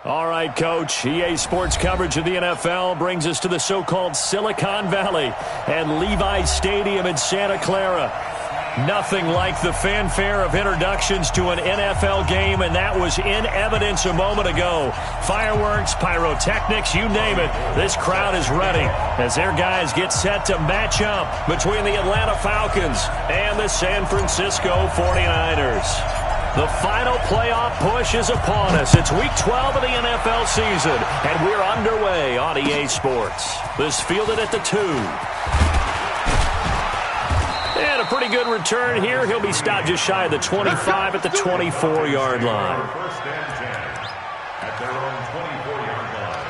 All right, Coach. EA Sports coverage of the NFL brings us to the so-called Silicon Valley and Levi Stadium in Santa Clara. Nothing like the fanfare of introductions to an NFL game, and that was in evidence a moment ago. Fireworks, pyrotechnics, you name it. This crowd is ready as their guys get set to match up between the Atlanta Falcons and the San Francisco 49ers. The final playoff push is upon us. It's Week 12 of the NFL season, and we're underway on EA Sports. This fielded at the 2. And a pretty good return here. He'll be stopped just shy of the 25 at the 24-yard line. First and 10 at their own 24-yard line.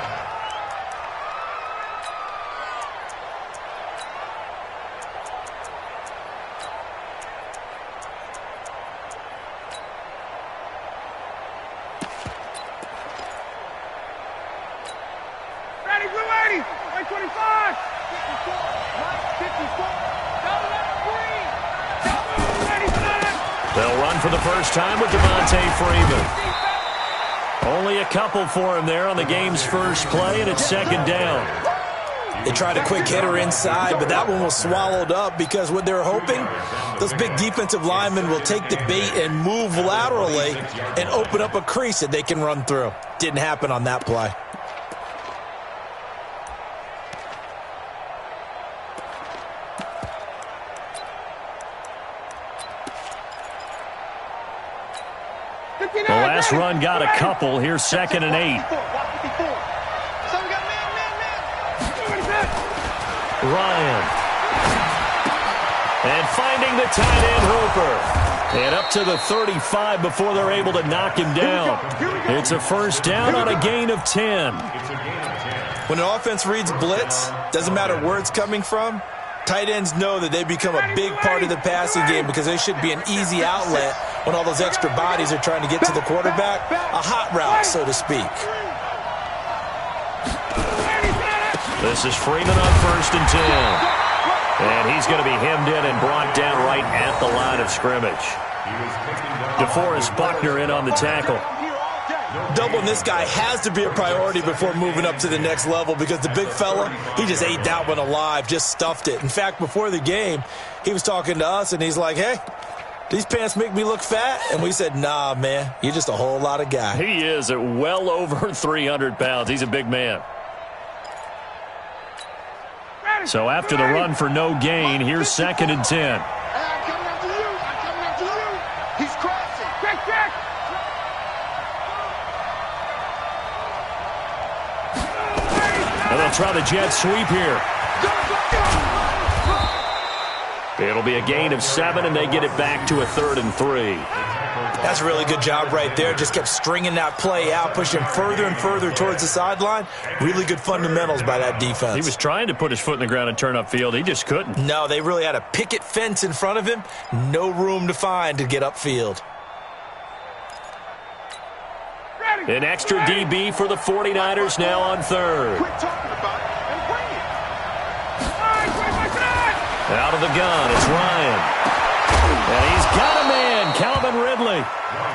Ready, blue 80, 25, 54, They'll run for the first time with Devontae Freeman. Only a couple for him there on the game's first play, and it's second down. They tried a quick hitter inside, but that one was swallowed up because what they're hoping, those big defensive linemen will take the bait and move laterally and open up a crease that they can run through. Didn't happen on that play. The last run got a couple. Here's second and 8. Ryan. And finding the tight end Hooper. And up to the 35 before they're able to knock him down. It's a first down on a gain of 10. When an offense reads blitz, doesn't matter where it's coming from, tight ends know that they become a big part of the passing game because they should be an easy outlet when all those extra bodies are trying to get to the quarterback. A hot route, so to speak. This is Freeman on first and 10. And he's going to be hemmed in and brought down right at the line of scrimmage. DeForest Buckner in on the tackle. Doubling this guy has to be a priority before moving up to the next level because the big fella, he just ate that one alive, just stuffed it. In fact, before the game, he was talking to us, and he's like, hey, these pants make me look fat? And we said, nah, man, you're just a whole lot of guy. He is at well over 300 pounds. He's a big man. So after the run for no gain, here's second and 10. He's crossing. Check. And they'll try the jet sweep here. It'll be a gain of 7, and they get it back to a 3rd and 3. That's a really good job right there. Just kept stringing that play out, pushing further and further towards the sideline. Really good fundamentals by that defense. He was trying to put his foot in the ground and turn upfield. He just couldn't. No, they really had a picket fence in front of him. No room to find to get upfield. An extra DB for the 49ers now on 3rd. Out of the gun, it's Ryan. And he's got a man, Calvin Ridley.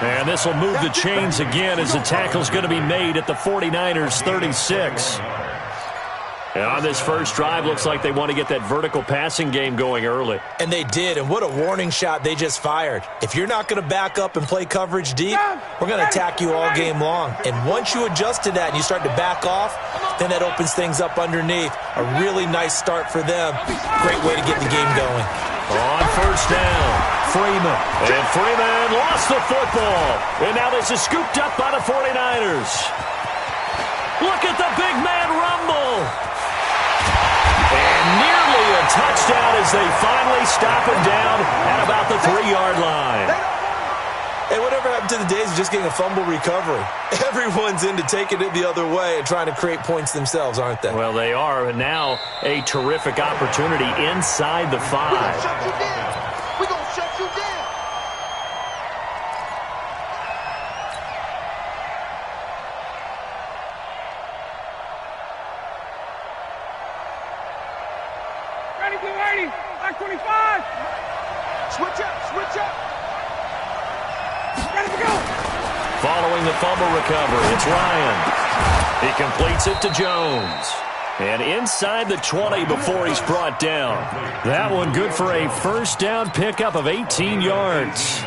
And this will move the chains again as the tackle's going to be made at the 49ers' 36. And on this first drive, looks like they want to get that vertical passing game going early. And they did, and what a warning shot they just fired. If you're not going to back up and play coverage deep, we're going to attack you all game long. And once you adjust to that and you start to back off, then that opens things up underneath. A really nice start for them. Great way to get the game going. On first down, Freeman. And Freeman lost the football. And now this is scooped up by the 49ers. Look at the big man rumble. And nearly a touchdown as they finally stop him down at about the 3-yard line. Hey, whatever happened to the days of just getting a fumble recovery? Everyone's into taking it the other way and trying to create points themselves, aren't they? Well, they are, and now a terrific opportunity inside the 5. We're gonna shut you down. We're gonna shut you down. Ready, blue 80, back 25. Switch up. Following the fumble recovery, it's Ryan. He completes it to Jones. And inside the 20 before he's brought down. That one good for a first down pickup of 18 yards.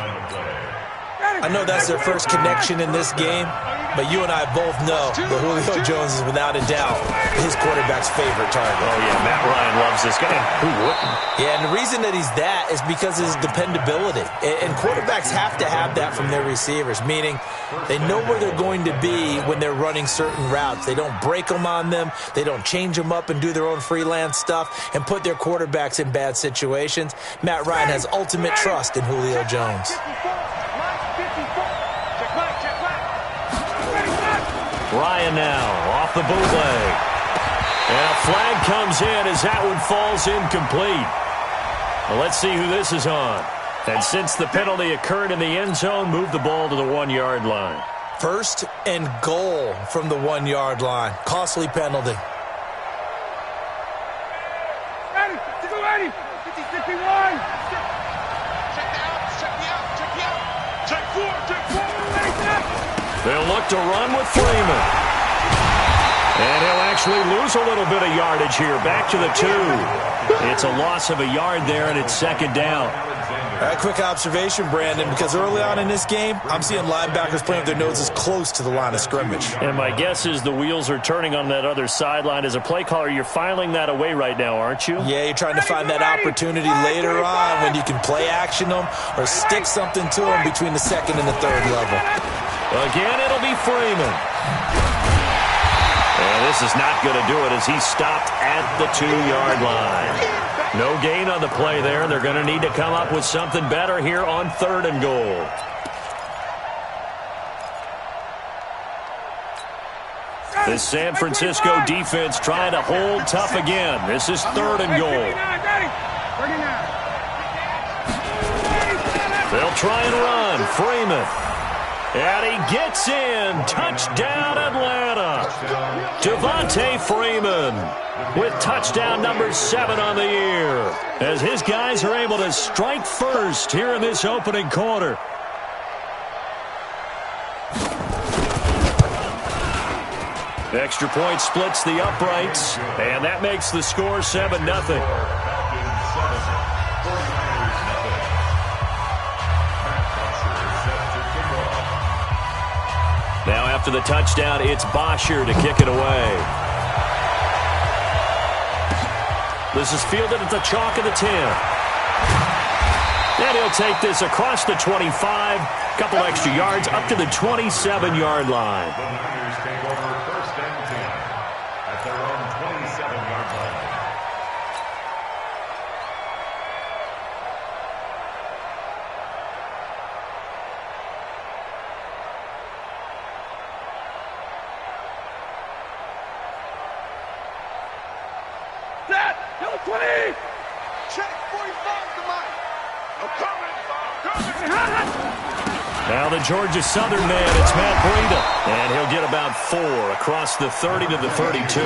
I know that's their first connection in this game, but you and I both know that Julio Jones is without a doubt his quarterback's favorite target. Oh, yeah, Matt Ryan loves this guy. Who wouldn't? Yeah, and the reason that he's that is because of his dependability. And quarterbacks have to have that from their receivers, meaning they know where they're going to be when they're running certain routes. They don't break them on them. They don't change them up and do their own freelance stuff and put their quarterbacks in bad situations. Matt Ryan has ultimate trust in Julio Jones. Ryan now off the bootleg. And a flag comes in as that one falls incomplete. Well, let's see who this is on. And since the penalty occurred in the end zone, move the ball to the 1-yard line. First and goal from the 1-yard line. Costly penalty. Ready, 51. Check 4. They'll look to run with Freeman. And he'll actually lose a little bit of yardage here. Back to the 2. It's a loss of a yard there, and it's second down. Quick observation, Brandon, because early on in this game, I'm seeing linebackers playing with their noses close to the line of scrimmage. And my guess is the wheels are turning on that other sideline. As a play caller, you're filing that away right now, aren't you? Yeah, you're trying to find that opportunity later on when you can play action them or stick something to them between the second and the third level. Again, it'll be Freeman. And this is not going to do it as he's stopped at the 2-yard line. No gain on the play there. They're going to need to come up with something better here on 3rd and goal. The San Francisco defense trying to hold tough again. This is 3rd and goal. They'll try and run. Freeman. And he gets in. Touchdown, Atlanta. Devontae Freeman with touchdown number 7 on the year, as his guys are able to strike first here in this opening quarter. Extra point splits the uprights, and that makes the score 7-0. Now after the touchdown, it's Bosher to kick it away. This is fielded at the chalk of the 10. And he'll take this across the 25, couple extra yards, up to the 27-yard line. The Niners take over 1st and 10 at their own 27-yard line. Set! Hill 20! Check 45 to Mike. I'm coming! Now the Georgia Southern man, it's Matt Breida. And he'll get about 4 across the 30 to the 32.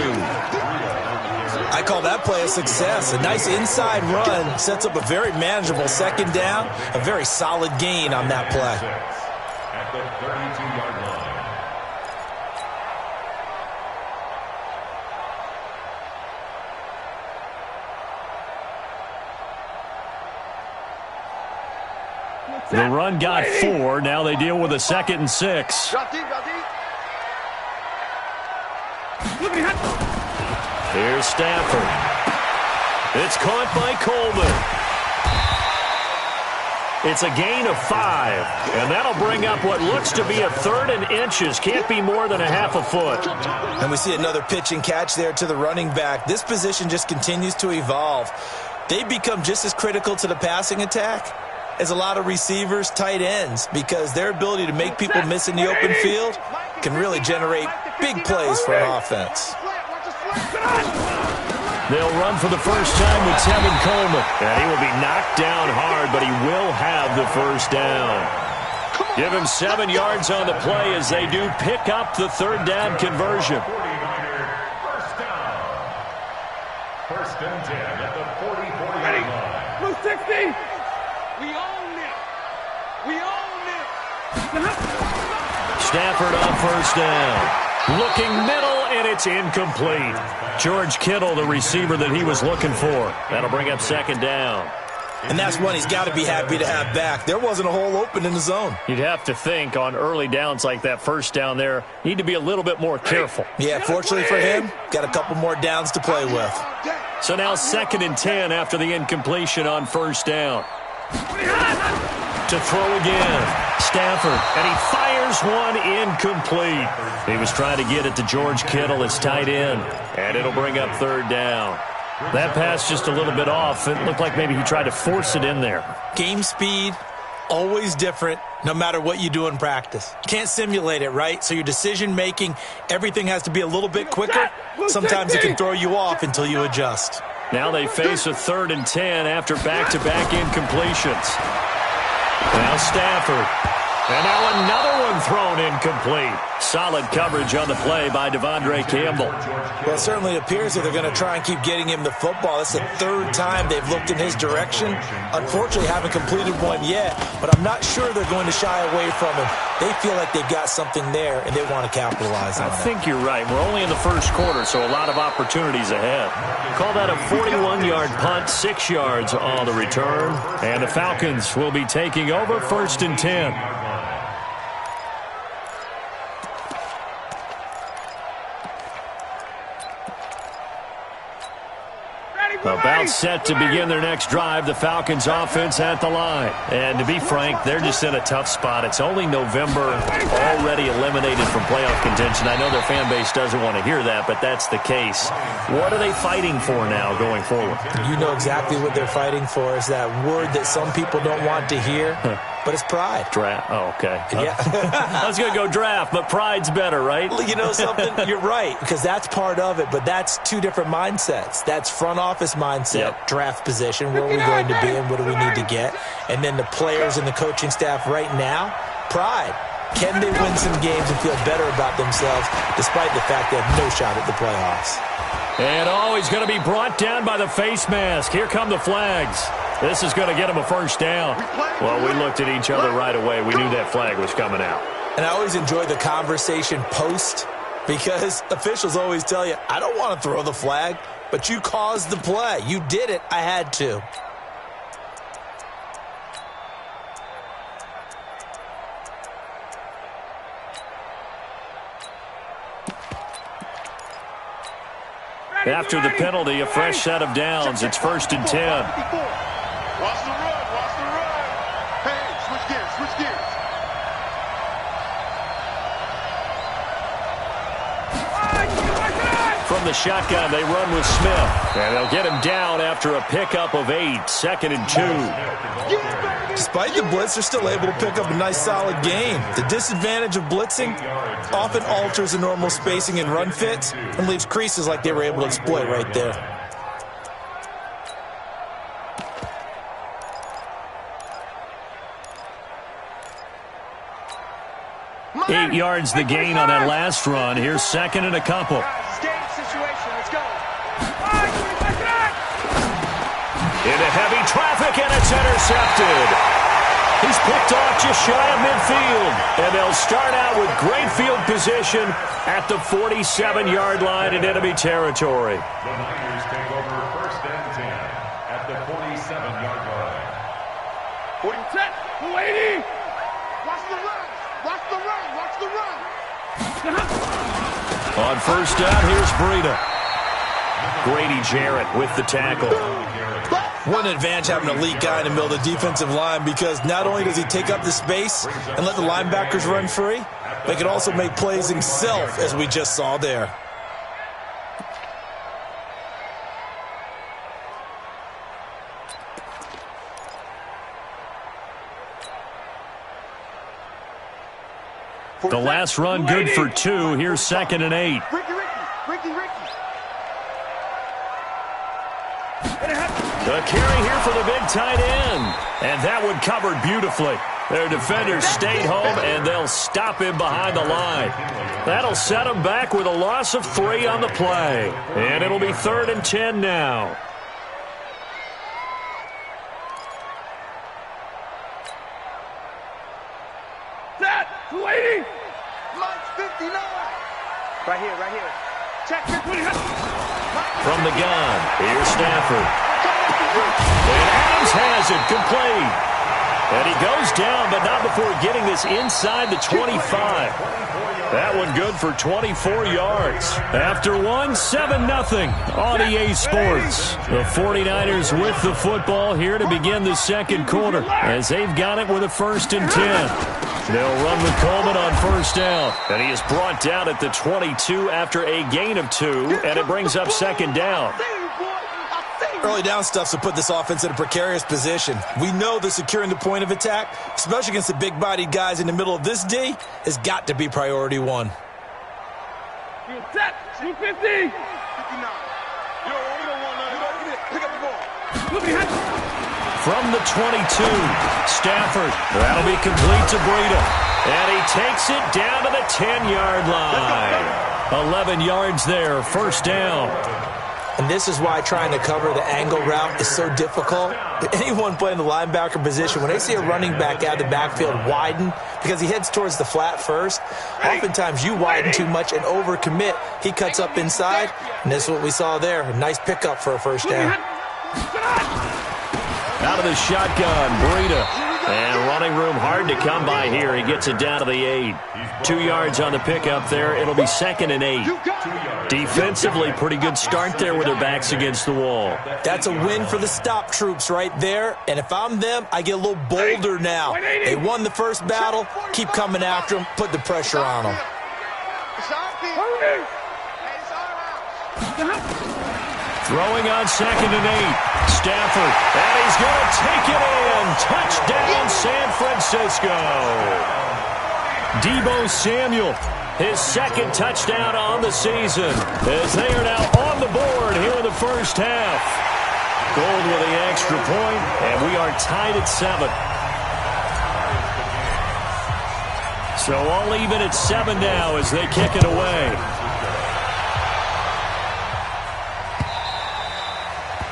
I call that play a success. A nice inside run sets up a very manageable 2nd down. A very solid gain on that play. At the 32-yard line. The run got 4. Now they deal with a 2nd and 6. Drop deep, drop deep. Here's Stafford. It's caught by Coleman. It's a gain of 5. And that'll bring up what looks to be a 3rd and inches. Can't be more than a half a foot. And we see another pitch and catch there to the running back. This position just continues to evolve. They become just as critical to the passing attack as a lot of receivers, tight ends, because their ability to make people miss in the open field can really generate big plays for an offense. They'll run for the first time with Tevin Coleman. And he will be knocked down hard, but he will have the first down. Give him 7 yards on the play as they do pick up the 3rd down conversion. 49er, first down. 1st and 10 at the 40-40 line. Blue 60! We own it! We own it! Stafford on first down. Looking middle, and it's incomplete. George Kittle, the receiver that he was looking for. That'll bring up second down. And that's one he's got to be happy to have back. There wasn't a hole open in the zone. You'd have to think on early downs like that first down there, need to be a little bit more careful. Yeah, fortunately for him, got a couple more downs to play with. So now 2nd and 10 after the incompletion on first down. To throw again, Stafford, and he fires one incomplete. He was trying to get it to George Kittle, his tight end, and it'll bring up 3rd down. That pass just a little bit off. It looked like maybe he tried to force it in there. Game speed, always different, no matter what you do in practice. You can't simulate it, right? So your decision-making, everything has to be a little bit quicker. Sometimes it can throw you off until you adjust. Now they face a 3rd and 10 after back-to-back incompletions. Now Stafford. And now another one thrown incomplete. Solid coverage on the play by Devondre Campbell. Well, it certainly appears that they're going to try and keep getting him the football. It's the 3rd time they've looked in his direction. Unfortunately, haven't completed one yet, but I'm not sure they're going to shy away from him. They feel like they've got something there, and they want to capitalize on it. I think you're right. We're only in the first quarter, so a lot of opportunities ahead. Call that a 41-yard punt, 6 yards on the return. And the Falcons will be taking over 1st and 10. About set to begin their next drive, the Falcons offense at the line. And to be frank, they're just in a tough spot. It's only November, already eliminated from playoff contention. I know their fan base doesn't want to hear that, but that's the case. What are they fighting for now going forward? You know exactly what they're fighting for. Is that word that some people don't want to hear, but it's pride. Draft. Oh, okay. Yeah. I was going to go draft, but pride's better, right? You know something? You're right, because that's part of it, but that's 2 different mindsets. That's front office mindset, draft position, where are we going to be and what do we need to get? And then the players and the coaching staff right now, pride. Can they win some games and feel better about themselves despite the fact they have no shot at the playoffs? And he's going to be brought down by the face mask. Here come the flags. This is going to get him a 1st down. Well, we looked at each other right away. We knew that flag was coming out. And I always enjoy the conversation post because officials always tell you, I don't want to throw the flag, but you caused the play. You did it. I had to. After the penalty, a fresh set of downs. It's 1st and 10. Watch the run, watch the run. Hey, switch gears, switch gears. From the shotgun, they run with Smith. And they'll get him down after a pickup of 8. 2nd and 2. Despite the blitz, they're still able to pick up a nice, solid gain. The disadvantage of blitzing often alters the normal spacing and run fits and leaves creases like they were able to exploit right there. Eight yards the gain on that last run. Here's 2nd and a couple. Into heavy traffic, and it's intercepted. He's picked off just shy of midfield. And they'll start out with great field position at the 47-yard line in enemy territory. The Niners take over 1st and 10 at the 47-yard line. 40, 280. Watch the run. Watch the run. Watch the run. On 1st down, here's Breida. Grady Jarrett with the tackle. What an advantage having an elite guy in the middle of the defensive line, because not only does he take up the space and let the linebackers run free, but he can also make plays himself, as we just saw there. The last run good for 2. Here's 2nd and 8. Ricky. The carry here for the big tight end. And that one covered beautifully. Their defenders stayed home, and they'll stop him behind the line. That'll set him back with a loss of 3 on the play. And it'll be 3rd and 10 now. Set, 280. Mike's 59. Right here. Check. From the gun, here's Stafford. And Adams has it, complete. And he goes down, but not before getting this inside the 25. That one good for 24 yards. After one, 7-0 on EA Sports. The 49ers with the football here to begin the second quarter as they've got it with a 1st and 10. They'll run with Coleman on first down. And he is brought down at the 22 after a gain of 2, and it brings up second down. Early down stuff's to put this offense in a precarious position. We know that securing the point of attack, especially against the big-bodied guys in the middle of this D, has got to be priority one. Set. 250. 59. You don't want none. Pick up the ball. From the 22, Stafford. That'll be complete to Breida. And he takes it down to the 10-yard line. 11 yards there, first down. And this is why trying to cover the angle route is so difficult. Anyone playing the linebacker position, when they see a running back out of the backfield widen, because he heads towards the flat first, oftentimes you widen too much and overcommit. He cuts up inside, and this is what we saw there. A nice pickup for a first down. Out of the shotgun, Breida. And running room hard to come by here. He gets it down to the 8. 2 yards on the pickup there. It'll be 2nd and 8. Defensively, pretty good start there with their backs against the wall. That's a win for the stop troops right there. And if I'm them, I get a little bolder now. They won the first battle. Keep coming after them. Put the pressure on them. Throwing on 2nd and 8. Stafford. And he's going to take it in. Touchdown, San Francisco. Deebo Samuel, his 2nd touchdown on the season, as they are now on the board here in the first half. Gold with the extra point, and we are tied at 7. So all even at 7 now as they kick it away.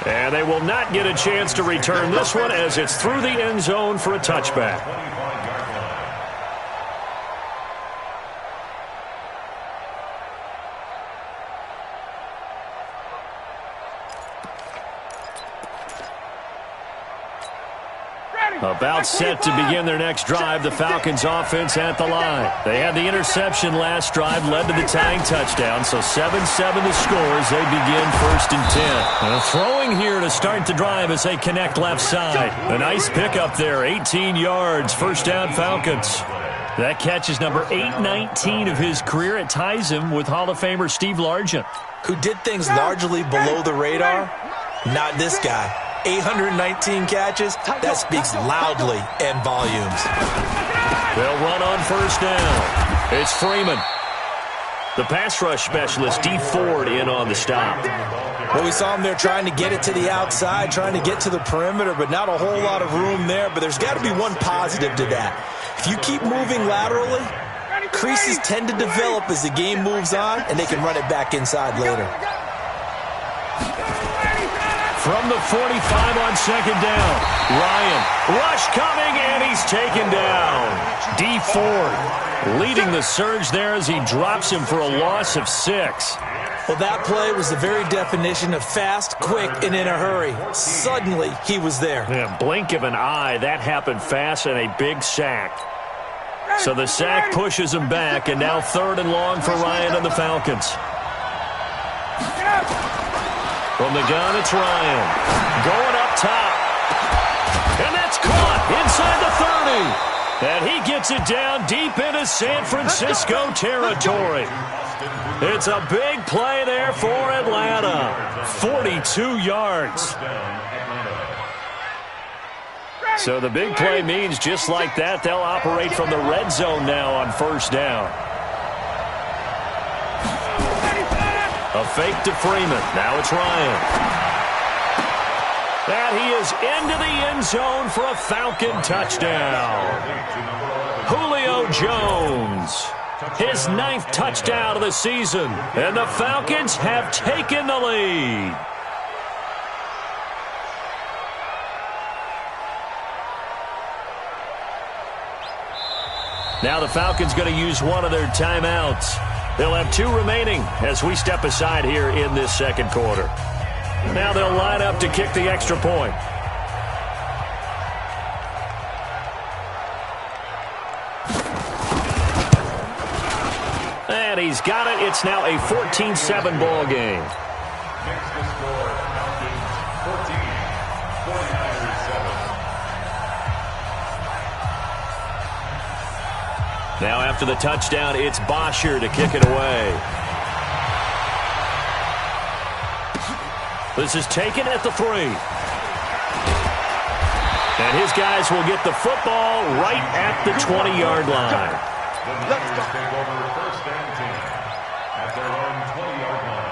And they will not get a chance to return this one as it's through the end zone for a touchback. About set to begin their next drive, the Falcons offense at the line. They had the interception last drive, led to the tying touchdown, so 7-7 the score as they begin 1st and 10. And throwing here to start the drive as they connect left side. A nice pickup there, 18 yards, first down Falcons. That catch is number 819 of his career. It ties him with Hall of Famer Steve Largent. Who did things largely below the radar? Not this guy. 819 catches, that speaks loudly in volumes. They'll run on first down. It's Freeman. The pass rush specialist, D. Ford, in on the stop. Well, we saw him there trying to get it to the outside, trying to get to the perimeter, but not a whole lot of room there. But there's got to be one positive to that. If you keep moving laterally, creases tend to develop as the game moves on, and they can run it back inside later. From the 45 on second down, Ryan, rush coming, and he's taken down. D. Ford leading the surge there as he drops him for a loss of 6. Well, that play was the very definition of fast, quick, and in a hurry. Suddenly, he was there. Yeah, blink of an eye, that happened fast, and a big sack. So the sack pushes him back, and now 3rd and long for Ryan and the Falcons. From the gun, it's Ryan. Going up top. And that's caught inside the 30. And he gets it down deep into San Francisco territory. It's a big play there for Atlanta. 42 yards. So the big play means just like that, they'll operate from the red zone now on first down. A fake to Freeman. Now it's Ryan. And he is into the end zone for a Falcon touchdown. Julio Jones, his 9th touchdown of the season. And the Falcons have taken the lead. Now the Falcons going to use one of their timeouts. They'll have 2 remaining as we step aside here in this second quarter. Now they'll line up to kick the extra point. And he's got it. It's now a 14-7 ball game. Makes the score Falcons 14, 49ers 7. Now after the touchdown, it's Bosher to kick it away. This is taken at the 3. And his guys will get the football right at the 20-yard line. The Niners take over 1st and 10 at their own 20-yard line.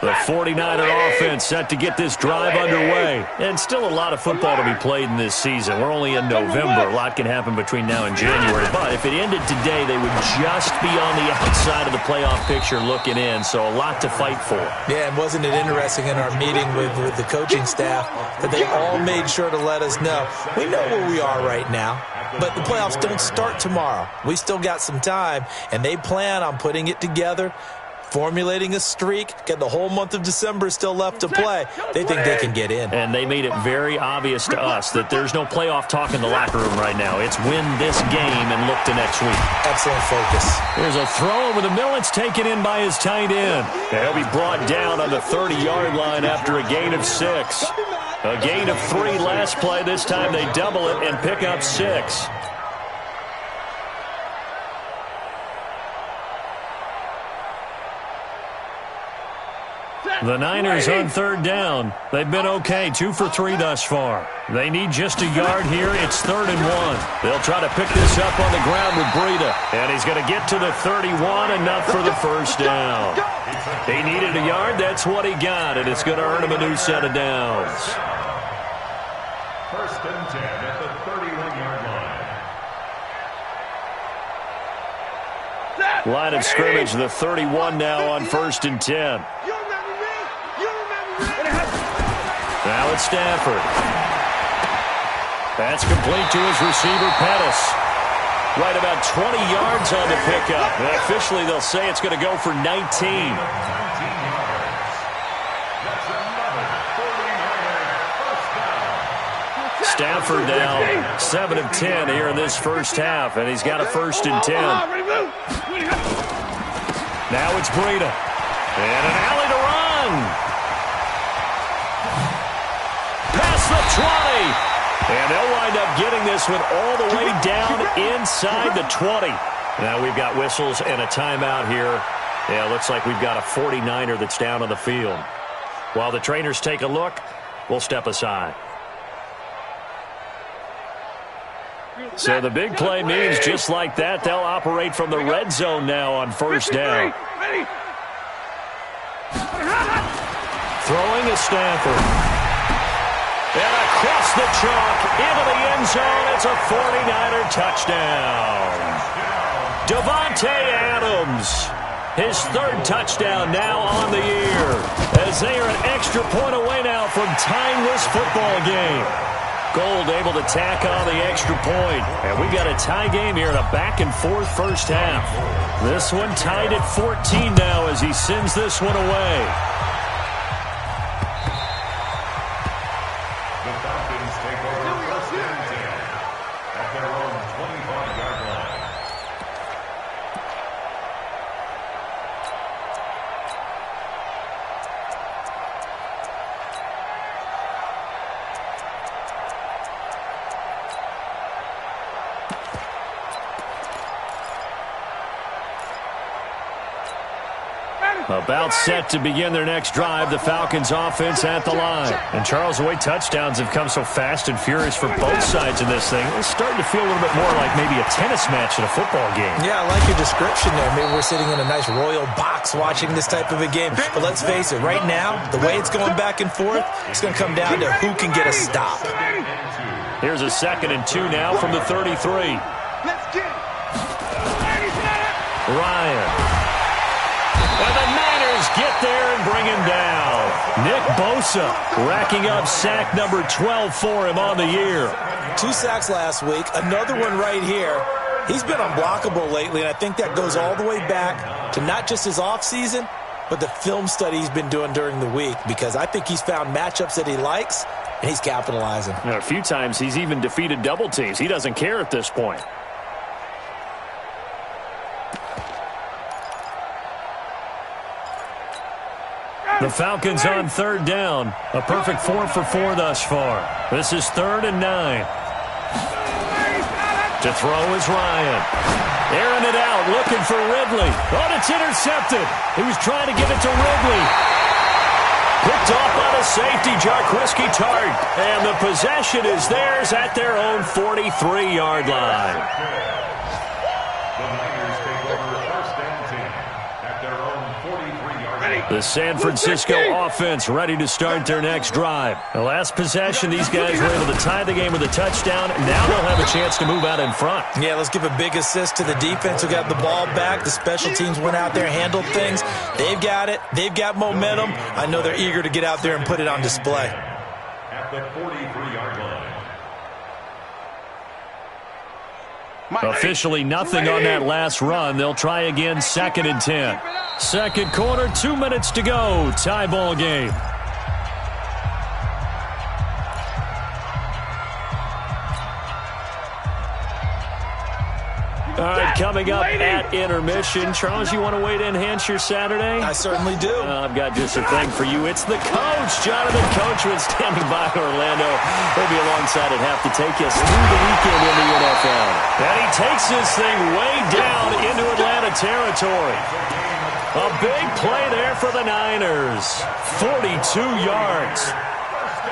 The 49er offense set to get this drive underway. And still a lot of football to be played in this season. We're only in November. A lot can happen between now and January. But if it ended today, they would just be on the outside of the playoff picture looking in. So a lot to fight for. Yeah, and wasn't it interesting in our meeting with the coaching staff that they all made sure to let us know, we know where we are right now, but the playoffs don't start tomorrow. We still got some time, and they plan on putting it together, formulating a streak, get the whole month of December still left to play. They think they can get in. And they made it very obvious to us that there's no playoff talk in the locker room right now. It's win this game and look to next week. Excellent focus. There's a throw over the middle. It's taken in by his tight end. He'll be brought down on the 30-yard line after a gain of 6. A gain of 3 last play. This time they double it and pick up 6. The Niners on 3rd down. They've been okay, 2 for 3 thus far. They need just a yard here. It's 3rd and 1. They'll try to pick this up on the ground with Breida. And he's going to get to the 31, enough for the first down. He needed a yard. That's what he got, and it's going to earn him a new set of downs. 1st and 10 at the 31-yard line. Line of scrimmage, the 31 now on 1st and 10. Now it's Stafford. That's complete to his receiver, Pettis. Right about 20 yards on the pickup. And officially, they'll say it's going to go for 19. That's another 49er first down. Stafford now 7 of 10 here in this first half, and he's got a 1st and 10. Now it's Breida. And an alley to run. Past the 20. And they'll wind up getting this one all the way down inside the 20. Now we've got whistles and a timeout here. Yeah, looks like we've got a 49er that's down on the field. While the trainers take a look, we'll step aside. So the big play means just like that, they'll operate from the red zone now on 1st down. Throwing is Stafford. And across the chalk into the end zone, it's a 49er touchdown. Davante Adams, his 3rd touchdown now on the year, as they are an extra point away now from tying this football game. Gold able to tack on the extra point. And we got a tie game here in a back-and-forth first half. This one tied at 14 now as he sends this one away. The Falcons take over 1st and 10 at their own 25-yard line. About set to begin their next drive, the Falcons offense at the line. And Charles, the way touchdowns have come so fast and furious for both sides in this thing, it's starting to feel a little bit more like maybe a tennis match in a football game. Yeah, I like your description there. Maybe we're sitting in a nice royal box watching this type of a game. But let's face it, right now, the way it's going back and forth, it's going to come down to who can get a stop. Here's a 2nd and 2 now from the 33. Ryan. And the Niners get there and bring him down. Nick Bosa racking up sack number 12 for him on the year. 2 sacks last week, another one right here. He's been unblockable lately, and I think that goes all the way back to not just his offseason, but the film study he's been doing during the week, because I think he's found matchups that he likes, and he's capitalizing. A few times he's even defeated double teams. He doesn't care at this point. The Falcons on third down. A perfect 4 for 4 thus far. This is 3rd and 9. To throw is Ryan. Airing it out, looking for Ridley. Oh, it's intercepted. He was trying to get it to Ridley. Picked off by the safety, Jarquiski Tart. And the possession is theirs at their own 43-yard line. The Niners take over 1st and 10 at their own 43-yard line. The San Francisco offense ready to start their next drive. The last possession, these guys were able to tie the game with a touchdown. Now they'll have a chance to move out in front. Yeah, let's give a big assist to the defense who got the ball back. The special teams went out there, handled things. They've got it. They've got momentum. I know they're eager to get out there and put it on display. At the 43-yard line. Officially nothing on that last run. They'll try again, 2nd and 10. Second quarter, 2 minutes to go. Tie ball game. All right, coming up at intermission. Charles, you want to wait to enhance your Saturday? I certainly do. I've got just a thing for you. It's the coach, Jonathan Coachman, standing by Orlando. He'll be alongside at half to take us through the weekend in the NFL. And he takes this thing way down into Atlanta territory. A big play there for the Niners. 42 yards.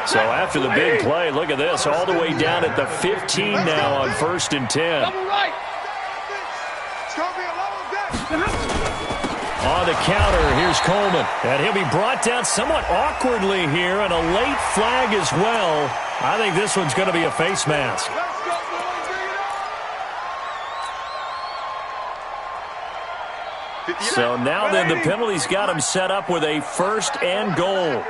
So after the big play, look at this, all the way down at the 15 now on 1st and 10. On the counter, here's Coleman. And he'll be brought down somewhat awkwardly here, and a late flag as well. I think this one's going to be a face mask. So now then the penalty's got him set up with a 1st and goal.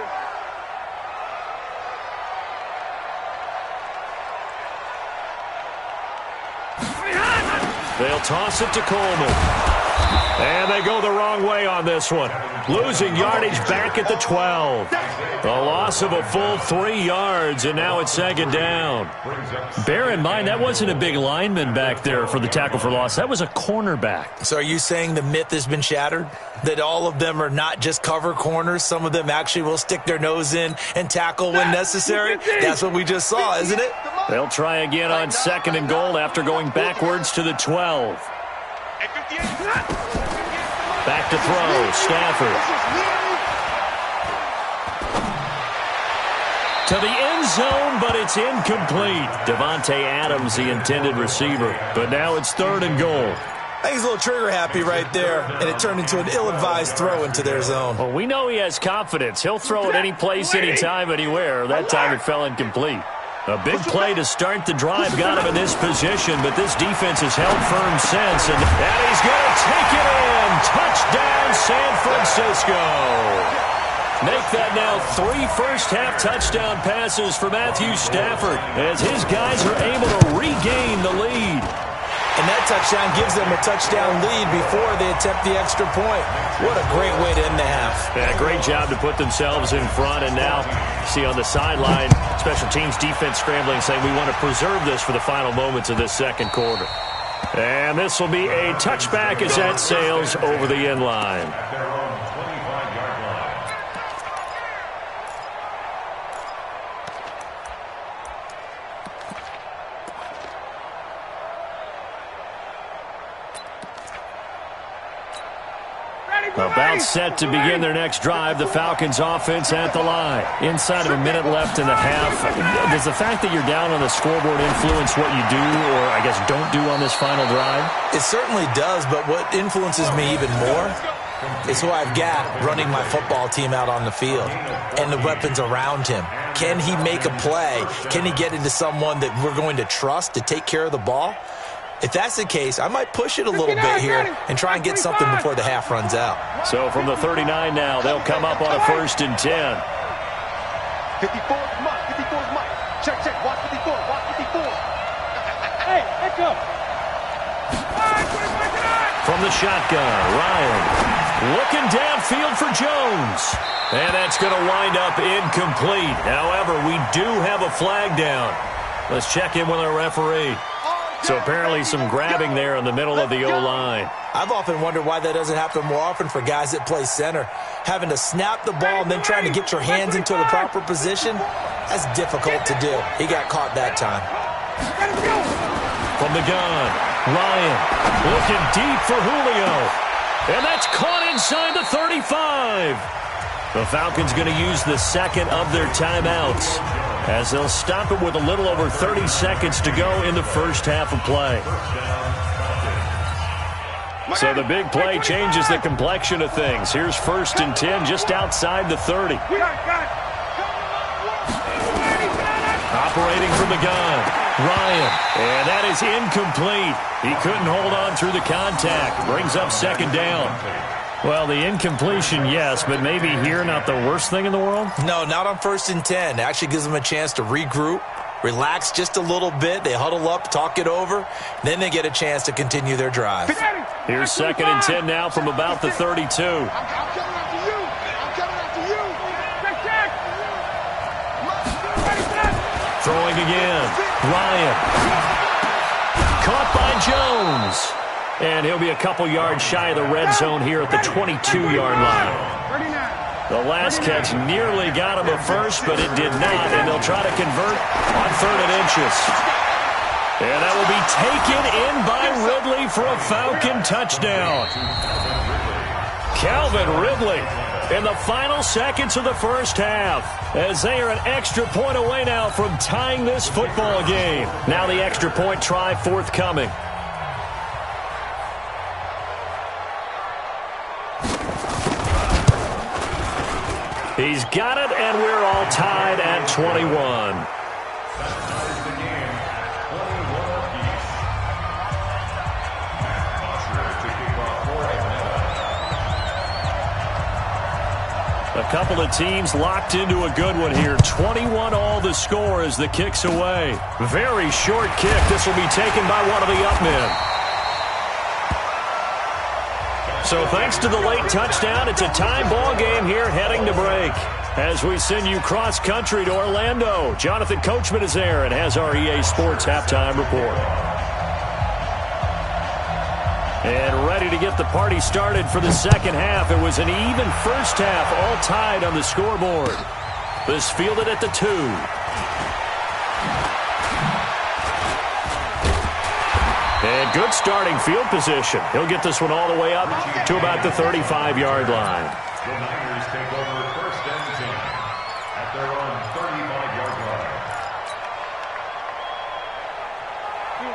They'll toss it to Coleman. And they go the wrong way on this one. Losing yardage back at the 12. A loss of a full 3 yards, and now it's 2nd down. Bear in mind, that wasn't a big lineman back there for the tackle for loss. That was a cornerback. So are you saying the myth has been shattered? That all of them are not just cover corners? Some of them actually will stick their nose in and tackle when necessary? That's what we just saw, isn't it? They'll try again on 2nd and goal after going backwards to the 12. Back to throw, Stafford. To the end zone, but it's incomplete. Devontae Adams, the intended receiver. But now it's 3rd and goal. I think he's a little trigger happy right there, and it turned into an ill-advised throw into their zone. Well, we know he has confidence. He'll throw it any place, anytime, anywhere. That time it fell incomplete. A big play to start the drive got him in this position, but this defense has held firm since, and he's going to take it in. Touchdown, San Francisco. Make that now 3 first-half touchdown passes for Matthew Stafford as his guys are able to regain the lead. And that touchdown gives them a touchdown lead before they attempt the extra point. What a great way to end the half. Yeah, great job to put themselves in front. And now, see on the sideline, special teams defense scrambling, saying we want to preserve this for the final moments of this second quarter. And this will be a touchback as that sails over the end line. About set to begin their next drive. The Falcons offense at the line. Inside of a minute left in the half. Does the fact that you're down on the scoreboard influence what you do, or I guess don't do on this final drive? It certainly does, but what influences me even more is who I've got running my football team out on the field and the weapons around him. Can he make a play? Can he get into someone that we're going to trust to take care of the ball? If that's the case, I might push it a little bit here and try and get something before the half runs out. So from the 39 now, they'll come up on a 1st and 10. 54 is Mike. 54 is Mike. Check, check. Watch 54. Watch 54. Hey, let's go. From the shotgun, Ryan looking downfield for Jones. And that's going to wind up incomplete. However, we do have a flag down. Let's check in with our referee. So apparently some grabbing there in the middle of the O-line. I've often wondered why that doesn't happen more often for guys that play center. Having to snap the ball and then trying to get your hands into the proper position, that's difficult to do. He got caught that time. From the gun, Ryan looking deep for Julio. And that's caught inside the 35. The Falcons going to use the second of their timeouts as they'll stop it with a little over 30 seconds to go in the first half of play. So the big play changes the complexion of things. Here's 1st and 10 just outside the 30. Operating from the gun, Ryan. And that is incomplete. He couldn't hold on through the contact. Brings up 2nd down. Well, the incompletion, yes, but maybe here not the worst thing in the world? No, not on 1st and 10. It actually gives them a chance to regroup, relax just a little bit. They huddle up, talk it over. Then they get a chance to continue their drive. Here's 2nd and 10 now from about the 32. I'm coming after you. I'm coming after you. Check, check. Throwing again. Ryan. Caught by Jones. And he'll be a couple yards shy of the red zone here at the 22-yard line. The last catch nearly got him a first, but it did not, and they'll try to convert on 3rd and inches. And that will be taken in by Ridley for a Falcon touchdown. Calvin Ridley in the final seconds of the first half, as they are an extra point away now from tying this football game. Now the extra point try forthcoming. He's got it, and we're all tied at 21. A couple of teams locked into a good one here. 21 all the score as the kick's away. Very short kick. This will be taken by one of the up men. So thanks to the late touchdown, it's a time ball game here heading to break. As we send you cross-country to Orlando, Jonathan Coachman is there and has our EA Sports halftime report. And ready to get the party started for the second half. It was an even first half, all tied on the scoreboard. This fielded at the 2. And good starting field position. He'll get this one all the way up to about the 35-yard line. The Niners take over 1st and 10 at their own 35-yard line.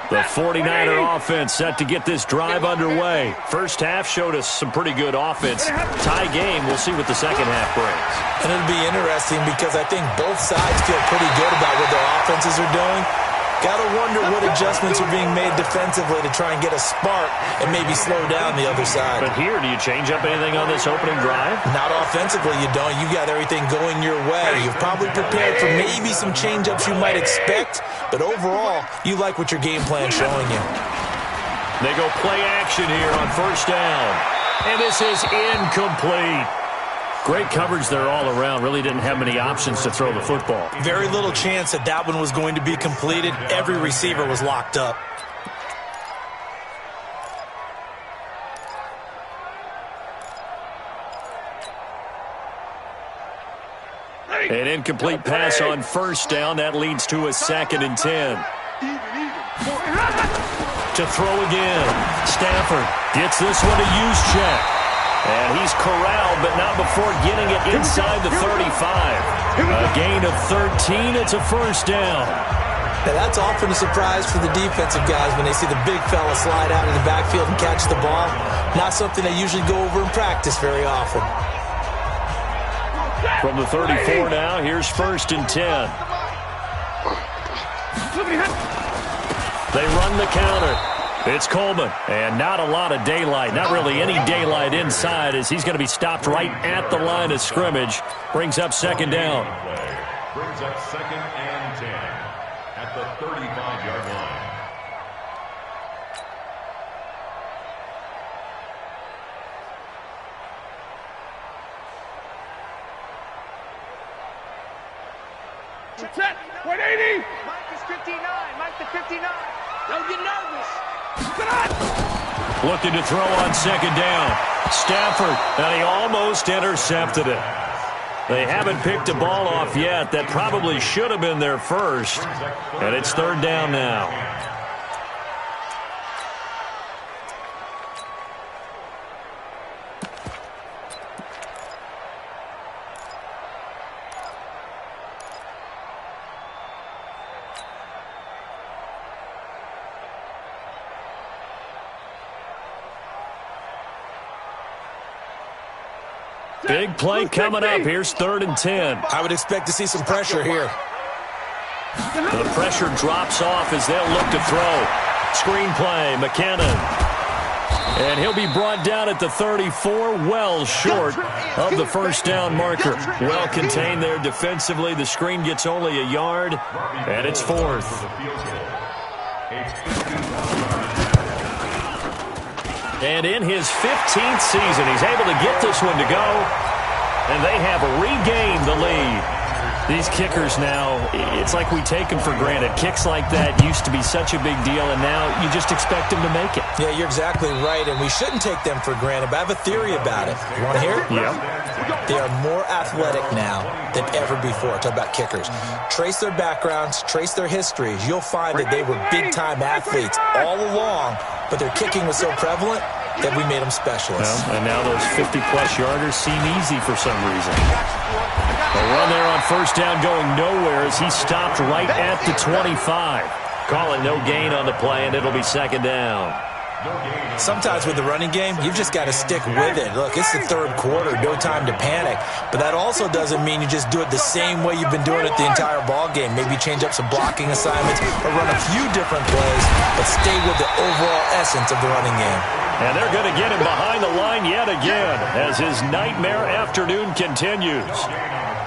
The 49er offense set to get this drive underway. First half showed us some pretty good offense. Tie game. We'll see what the second half brings. And it'll be interesting because I think both sides feel pretty good about what their offenses are doing. Got to wonder what adjustments are being made defensively to try and get a spark and maybe slow down the other side. But here, do you change up anything on this opening drive? Not offensively, you don't. You got everything going your way. You've probably prepared for maybe some change-ups you might expect, but overall, you like what your game plan's showing you. They go play action here on 1st down. And this is incomplete. Great coverage there all around. Really didn't have many options to throw the football. Very little chance that that one was going to be completed. Every receiver was locked up. An incomplete pass on 1st down. That leads to a 2nd and 10. To throw again. Stafford gets this one to Juszczyk. And he's corralled, but not before getting it inside the 35. A gain of 13. It's a 1st down. Now that's often a surprise for the defensive guys when they see the big fella slide out in the backfield and catch the ball. Not something they usually go over in practice very often. From the 34 now, here's 1st and 10. They run the counter. It's Coleman, and not a lot of daylight, not really any daylight inside, as he's going to be stopped right at the line of scrimmage. Brings up second down. Brings up second and 10 at the 35-yard line. Set. 180. Mike is 59. Mike the 59. Don't get nervous. Looking to throw on second down. Stafford, and he almost intercepted it. They haven't picked a ball off yet. That probably should have been their first. And it's third down now. Big play coming up. Here's third and 10. I would expect to see some pressure here. The pressure drops off as they'll look to throw. Screen play, McKinnon. And he'll be brought down at the 34, well short of the first down marker. Well contained there defensively. The screen gets only a yard, and it's fourth. And in his 15th season, he's able to get this one to go, and they have regained the lead. These kickers now, it's like we take them for granted. Kicks like that used to be such a big deal, and now you just expect them to make it. Yeah, you're exactly right, and we shouldn't take them for granted, but I have a theory about it. You want to hear it? Yeah. They are more athletic now than ever before. Talk about kickers. Trace their backgrounds, trace their histories. You'll find that they were big-time athletes all along, but their kicking was so prevalent that we made them specialists. Well, and now those 50-plus yarders seem easy for some reason. A run there on first down going nowhere as he stopped right at the 25. Calling no gain on the play, and it'll be second down. Sometimes with the running game, you've just got to stick with it. Look, it's the third quarter, no time to panic. But that also doesn't mean you just do it the same way you've been doing it the entire ball game. Maybe change up some blocking assignments or run a few different plays, but stay with the overall essence of the running game. And they're going to get him behind the line yet again as his nightmare afternoon continues.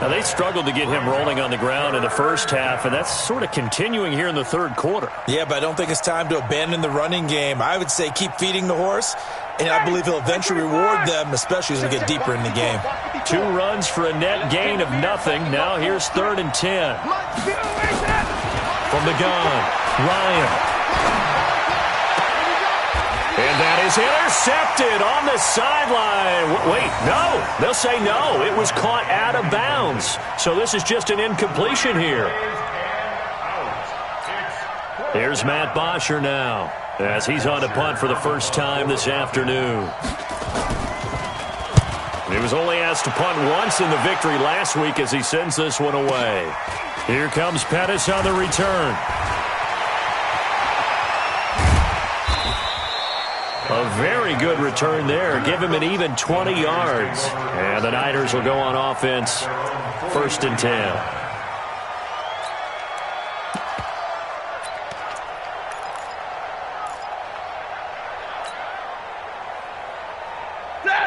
Now, they struggled to get him rolling on the ground in the first half, and that's sort of continuing here in the third quarter. Yeah, but I don't think it's time to abandon the running game. I would say keep feeding the horse, and I believe he'll eventually reward them, especially as we get deeper in the game. 2 runs for a net gain of nothing. Now here's third and 10. From the gun, Ryan. And that is intercepted on the sideline. Wait, no. They'll say no. It was caught out of bounds. So this is just an incompletion here. Here's Matt Bosher now as he's on to punt for the first time this afternoon. He was only asked to punt once in the victory last week as he sends this one away. Here comes Pettis on the return. A very good return there. Give him an even 20 yards. And the Niners will go on offense. First and 10.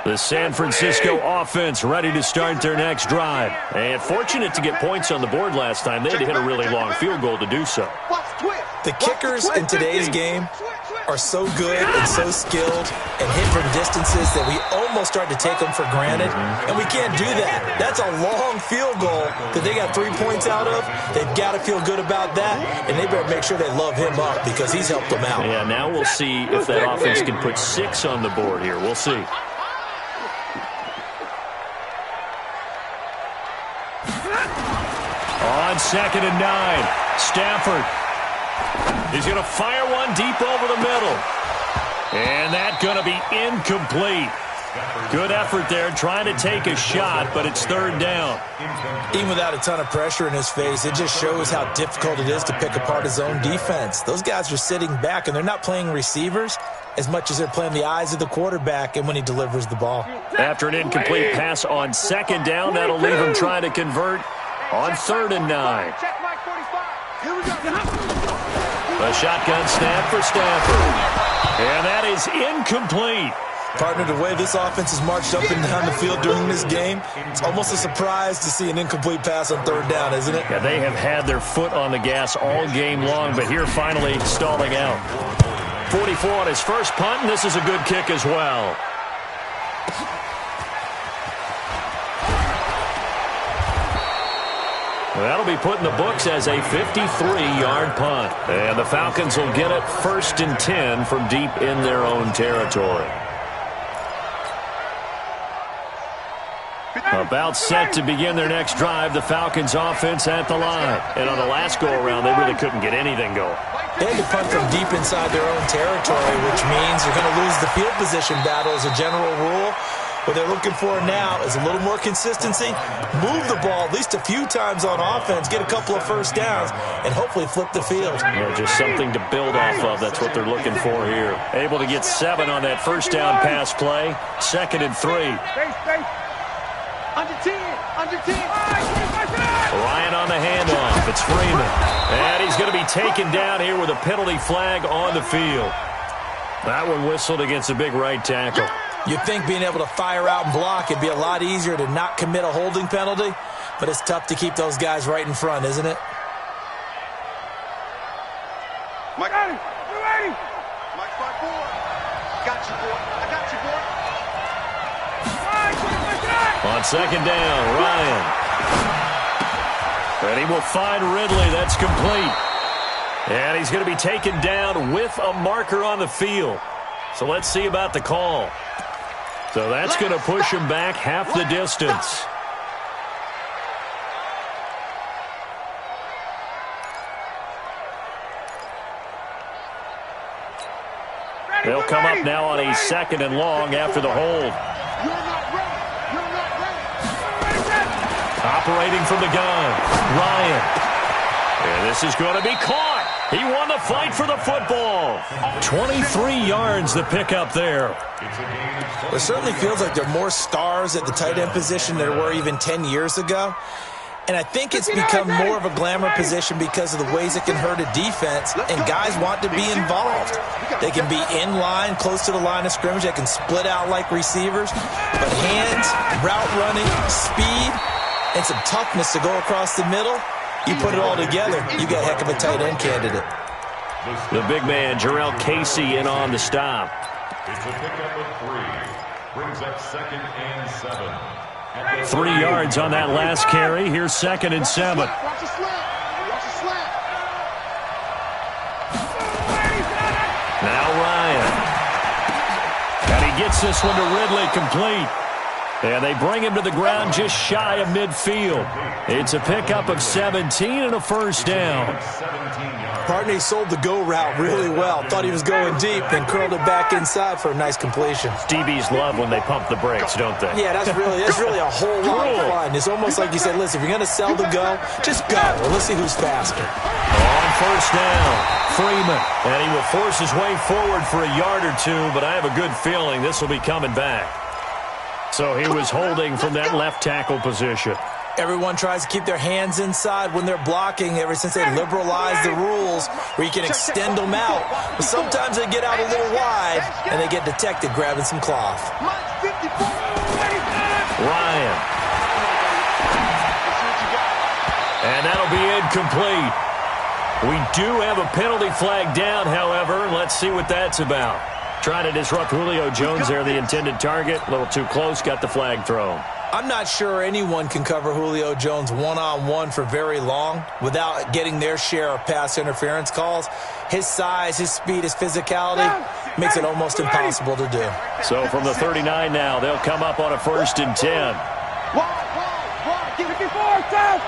The San Francisco offense ready to start their next drive. And fortunate to get points on the board last time. They had to hit a really long field goal to do so. The kickers in today's game are so good and so skilled and hit from distances that we almost start to take them for granted, and we can't do that. That's a long field goal that they got 3 points out of. They've got to feel good about that, and they better make sure they love him up because he's helped them out. Yeah, now we'll see if that offense can put 6 on the board here. We'll see. On second and 9, Stafford. He's going to fire one deep over the middle. And that's going to be incomplete. Good effort there trying to take a shot, but it's third down. Even without a ton of pressure in his face, it just shows how difficult it is to pick apart his own defense. Those guys are sitting back, and they're not playing receivers as much as they're playing the eyes of the quarterback and when he delivers the ball. After an incomplete pass on second down, that'll leave him trying to convert on third and 9. Check Mike 45. Here we go. A shotgun snap for Stafford. And that is incomplete. Partner, the way this offense has marched up and down the field during this game, it's almost a surprise to see an incomplete pass on third down, isn't it? Yeah, they have had their foot on the gas all game long, but here finally stalling out. 44 on his first punt, and this is a good kick as well. That'll be put in the books as a 53-yard punt. And the Falcons will get it 1st and 10 from deep in their own territory. About set to begin their next drive, the Falcons offense at the line. And on the last go-around, they really couldn't get anything going. They had to punt from deep inside their own territory, which means you're going to lose the field position battle as a general rule. What they're looking for now is a little more consistency, move the ball at least a few times on offense, get a couple of first downs, and hopefully flip the field. Yeah, just something to build off of. That's what they're looking for here. Able to get 7 on that first down pass play. 2nd and 3. Under 10. Ryan on the handoff. It's Freeman. And he's going to be taken down here with a penalty flag on the field. That one whistled against a big right tackle. You'd think being able to fire out and block it'd be a lot easier to not commit a holding penalty, but it's tough to keep those guys right in front, isn't it? Mike, you ready? Mike 5-4. Got you, boy. I got you, boy. On 2nd down, Ryan. And he will find Ridley. That's complete. And he's going to be taken down with a marker on the field. So let's see about the call. So that's going to push him back half the distance. They'll come up now on a 2nd and long after the hold. Operating from the gun, Ryan. And this is going to be caught. He won the fight for the football. 23 yards the pickup there. It certainly feels like there are more stars at the tight end position than there were even 10 years ago. And I think it's become more of a glamour position because of the ways it can hurt a defense, and guys want to be involved. They can be in line, close to the line of scrimmage. They can split out like receivers. But hands, route running, speed, and some toughness to go across the middle, you put it all together, you got a heck of a tight end candidate. The big man, Jarrell Casey, in on the stop. It's a pickup of 3. Brings up 2nd and 7. 3 yards on that last carry. Here's 2nd and 7. Watch the slap. Watch the slap. Now Ryan. And he gets this one to Ridley complete. And they bring him to the ground just shy of midfield. It's a pickup of 17 and a first down. Partner, he sold the go route really well. Thought he was going deep, then curled it back inside for a nice completion. DBs love when they pump the brakes, don't they? Yeah, that's really a whole lot of fun. It's almost like you said, listen, if you're going to sell the go, just go. Well, let's see who's faster. On first down, Freeman. And he will force his way forward for a yard or two, but I have a good feeling this will be coming back. So he was holding from that left tackle position. Everyone tries to keep their hands inside when they're blocking ever since they liberalized the rules where you can extend them out. But sometimes they get out a little wide and they get detected grabbing some cloth. Ryan. And that'll be incomplete. We do have a penalty flag down, however. Let's see what that's about. Trying to disrupt Julio Jones there, the intended target. A little too close, got the flag thrown. I'm not sure anyone can cover Julio Jones one-on-one for very long without getting their share of pass interference calls. His size, his speed, his physicality makes it almost impossible to do. So from the 39 now, they'll come up on a 1st and 10. Give it before, Seth.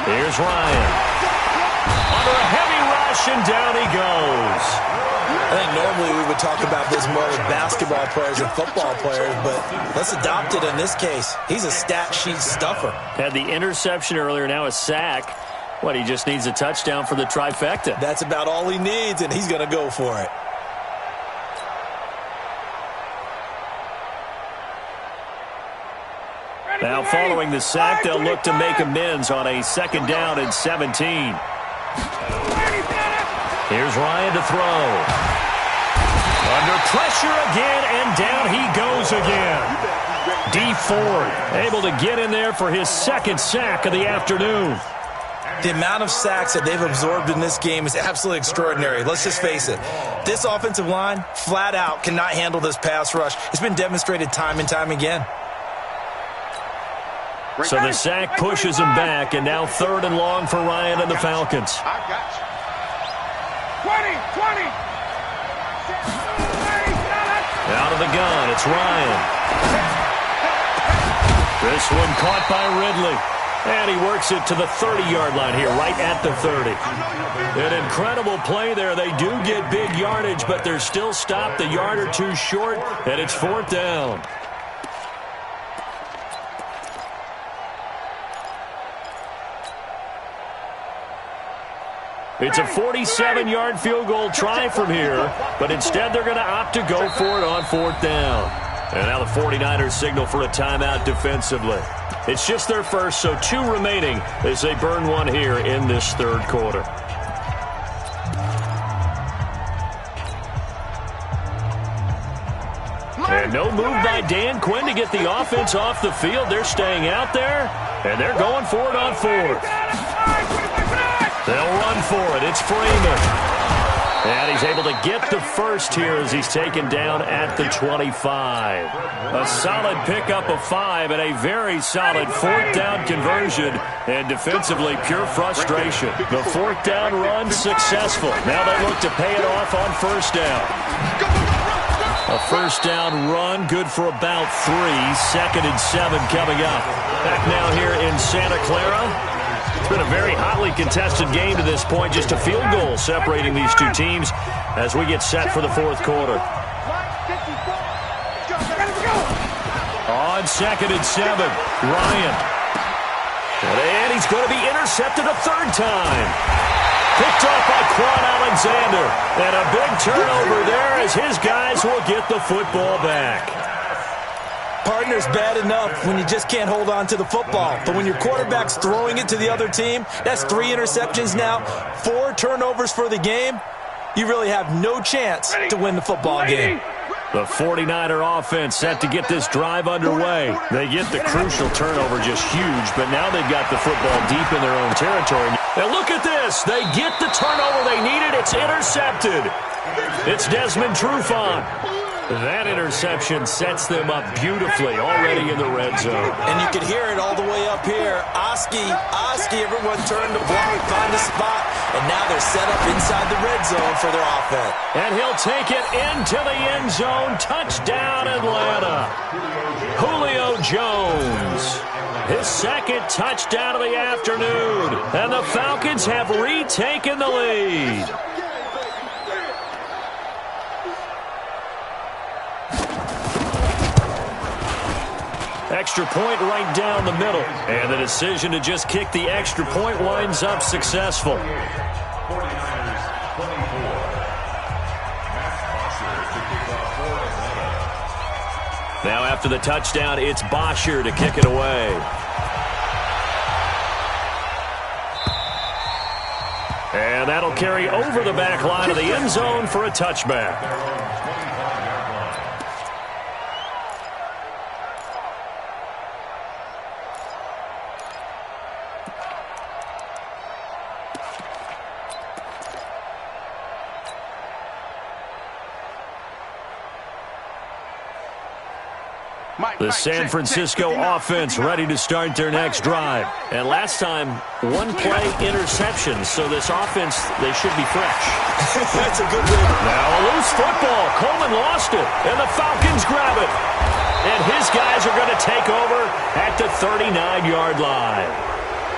Here's Ryan. Under a heavy rush, and down he goes. I think normally we would talk about this more with basketball players and football players, but let's adopt it in this case. He's a stat sheet stuffer. Had the interception earlier, now a sack. What, he just needs a touchdown for the trifecta. That's about all he needs, and he's going to go for it. Now following the sack, they'll look to make amends on a 2nd down and 17. Here's Ryan to throw. Under pressure again, and down he goes again. D Ford able to get in there for his 2nd sack of the afternoon. The amount of sacks that they've absorbed in this game is absolutely extraordinary. Let's just face it. This offensive line, flat out, cannot handle this pass rush. It's been demonstrated time and time again. So the sack pushes him back, and now 3rd and long for Ryan and the Falcons. I got you. 20. Out of the gun, it's Ryan. This one caught by Ridley. And he works it to the 30-yard line here, right at the 30. An incredible play there. They do get big yardage, but they're still stopped a yard or two short, and it's 4th down. It's a 47-yard field goal try from here, but instead they're going to opt to go for it on 4th down. And now the 49ers signal for a timeout defensively. It's just their first, so 2 remaining as they burn one here in this 3rd quarter. And no move by Dan Quinn to get the offense off the field. They're staying out there, and they're going for it on 4th. They'll run for it. It's Freeman. And he's able to get the first here as he's taken down at the 25. A solid pickup of 5 and a very solid 4th down conversion. And defensively, pure frustration. The 4th down run successful. Now they look to pay it off on 1st down. A 1st down run, good for about 3. 2nd and 7 coming up. Back now here in Santa Clara. It's been a very hotly contested game to this point. Just a field goal separating these two teams as we get set for the 4th quarter. On 2nd and 7, Ryan. And he's going to be intercepted a 3rd time. Picked off by Quan Alexander. And a big turnover there as his guys will get the football back. Partner's bad enough when you just can't hold on to the football. But when your quarterback's throwing it to the other team, that's 3 interceptions now, 4 turnovers for the game. You really have no chance to win the football game. The 49er offense set to get this drive underway. They get the crucial turnover, just huge, but now they've got the football deep in their own territory. Now look at this. They get the turnover they needed. It's intercepted. It's Desmond Trufant. That interception sets them up beautifully already in the red zone. And you can hear it all the way up here. Oski, everyone turned to block, find a spot, and now they're set up inside the red zone for their offense. And he'll take it into the end zone. Touchdown, Atlanta. Julio Jones. His 2nd touchdown of the afternoon. And the Falcons have retaken the lead. Extra point right down the middle. And the decision to just kick the extra point winds up successful. Now after the touchdown, it's Bosher to kick it away. And that'll carry over the back line of the end zone for a touchback. The San Francisco offense ready to start their next drive. And last time, 1 play interception, so this offense, they should be fresh. That's a good one. Now a loose football. Coleman lost it, and the Falcons grab it. And his guys are going to take over at the 39-yard line.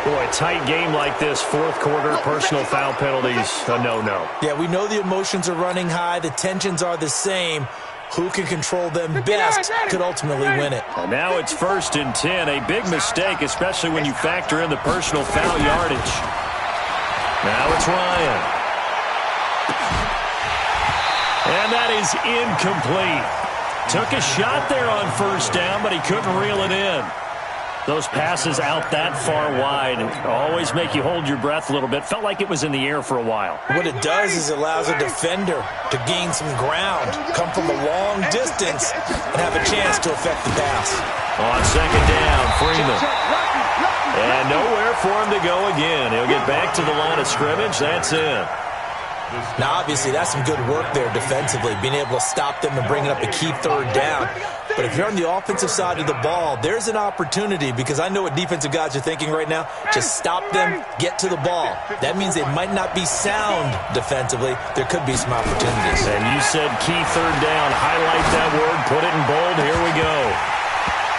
Boy, a tight game like this, 4th quarter, personal foul penalties, a no-no. Yeah, we know the emotions are running high. The tensions are the same. Who can control them best could ultimately win it. And now it's 1st and 10. A big mistake, especially when you factor in the personal foul yardage. Now it's Ryan. And that is incomplete. Took a shot there on 1st down, but he couldn't reel it in. Those passes out that far wide always make you hold your breath a little bit. Felt like it was in the air for a while. What it does is it allows a defender to gain some ground, come from a long distance, and have a chance to affect the pass. On second down, Freeman. And nowhere for him to go again. He'll get back to the line of scrimmage. That's it. Now, obviously, that's some good work there defensively, being able to stop them and bringing up a key third down. But if you're on the offensive side of the ball, there's an opportunity, because I know what defensive guys are thinking right now. Just stop them, get to the ball. That means they might not be sound defensively. There could be some opportunities. And you said key third down. Highlight that word. Put it in bold. Here we go.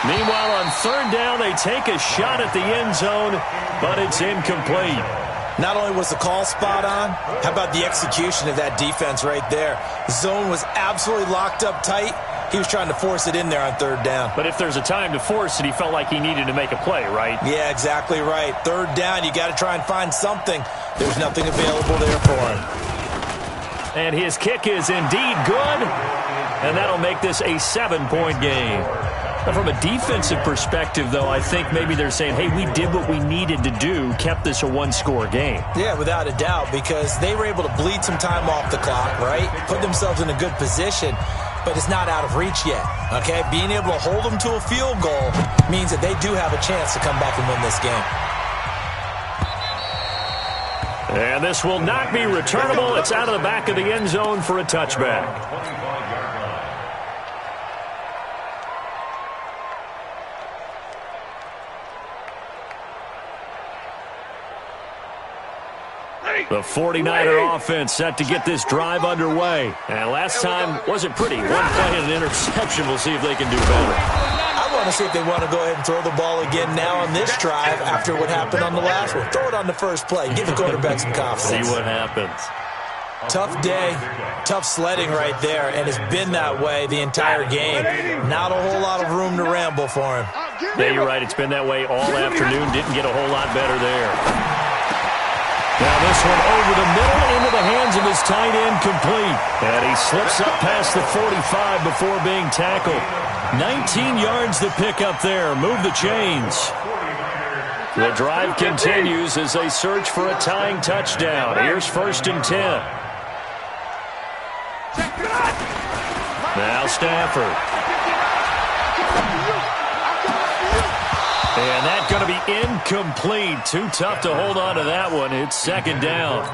Meanwhile, on third down, they take a shot at the end zone, but it's incomplete. Not only was the call spot on, how about the execution of that defense right there? The zone was absolutely locked up tight. He was trying to force it in there on third down. But if there's a time to force it, he felt like he needed to make a play, right? Yeah, exactly right. Third down, you got to try and find something. There's nothing available there for him. And his kick is indeed good, and that'll make this a 7-point game. Now, from a defensive perspective, though, I think maybe they're saying, hey, we did what we needed to do, kept this a one-score game. Yeah, without a doubt, because they were able to bleed some time off the clock, right? Put themselves in a good position, but it's not out of reach yet, okay? Being able to hold them to a field goal means that they do have a chance to come back and win this game. And this will not be returnable. It's out of the back of the end zone for a touchback. The 49er offense set to get this drive underway. And last time wasn't pretty. One play and an interception. We'll see if they can do better. I want to see if they want to go ahead and throw the ball again now on this drive after what happened on the last one. Throw it on the first play. Give the quarterback some confidence. See what happens. Tough day, tough sledding right there, and it's been that way the entire game. Not a whole lot of room to ramble for him. Yeah, you're right. It's been that way all afternoon. Didn't get a whole lot better there. Now this one over the middle into the hands of his tight end, complete. And he slips up past the 45 before being tackled. 19 yards to pick up there. Move the chains. The drive continues as they search for a tying touchdown. Here's 1st and 10. Now Stafford. And that's going to be incomplete. Too tough to hold on to that one. It's 2nd down.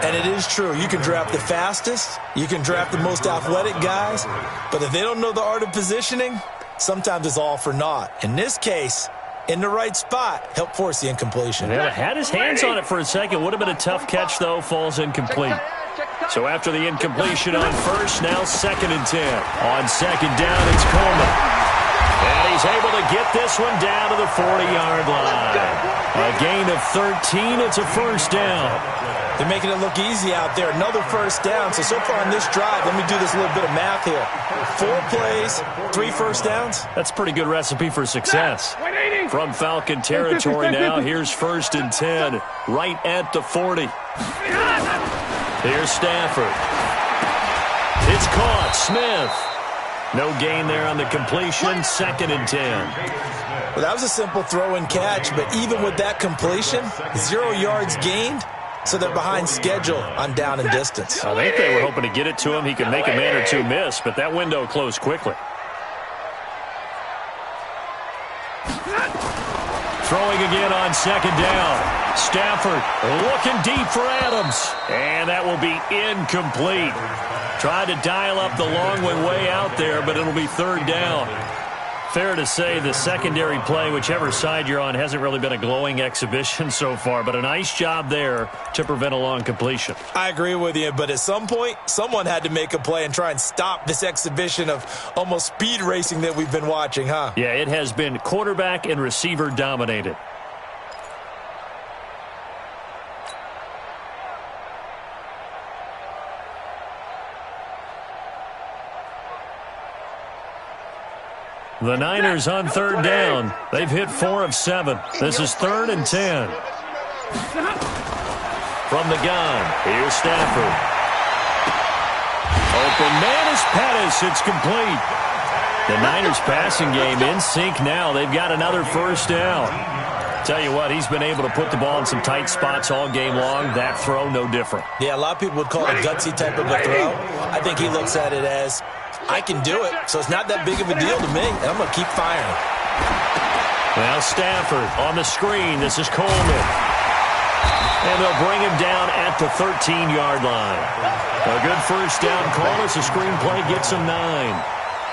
And it is true. You can draft the fastest. You can draft the most athletic guys. But if they don't know the art of positioning, sometimes it's all for naught. In this case, in the right spot, help force the incompletion. Yeah, had his hands on it for a second. Would have been a tough catch, though. Falls incomplete. So after the incompletion on first, now 2nd and 10. On 2nd down, it's Coleman. And he's able to get this one down to the 40-yard line. A gain of 13. It's a 1st down. They're making it look easy out there. Another 1st down. So far on this drive, let me do this little bit of math here. 4 plays, 3 1st downs. That's a pretty good recipe for success. From Falcon territory now, here's 1st and 10. Right at the 40. Here's Stafford. It's caught. Smith. No gain there on the completion. 2nd and 10. Well, that was a simple throw and catch, but even with that completion, 0 yards gained, so they're behind schedule on down and distance. I think they were hoping to get it to him. He could make a man or two miss, but that window closed quickly. Throwing again on 2nd down. Stafford looking deep for Adams. And that will be incomplete. Tried to dial up the long one way out there, but it'll be 3rd down. Fair to say the secondary play, whichever side you're on, hasn't really been a glowing exhibition so far, but a nice job there to prevent a long completion. I agree with you, but at some point, someone had to make a play and try and stop this exhibition of almost speed racing that we've been watching, huh? Yeah, it has been quarterback and receiver dominated. The Niners on 3rd down. They've hit 4 of 7. This is 3rd and 10. From the gun, here's Stafford. Open man is Pettis. It's complete. The Niners passing game in sync now. They've got another first down. Tell you what, he's been able to put the ball in some tight spots all game long. That throw, no different. Yeah, a lot of people would call it a gutsy type of a throw. I think he looks at it as, I can do it, so it's not that big of a deal to me, and I'm going to keep firing. Now Stafford on the screen. This is Coleman. And they'll bring him down at the 13-yard line. A good first down call as the screen play gets him 9.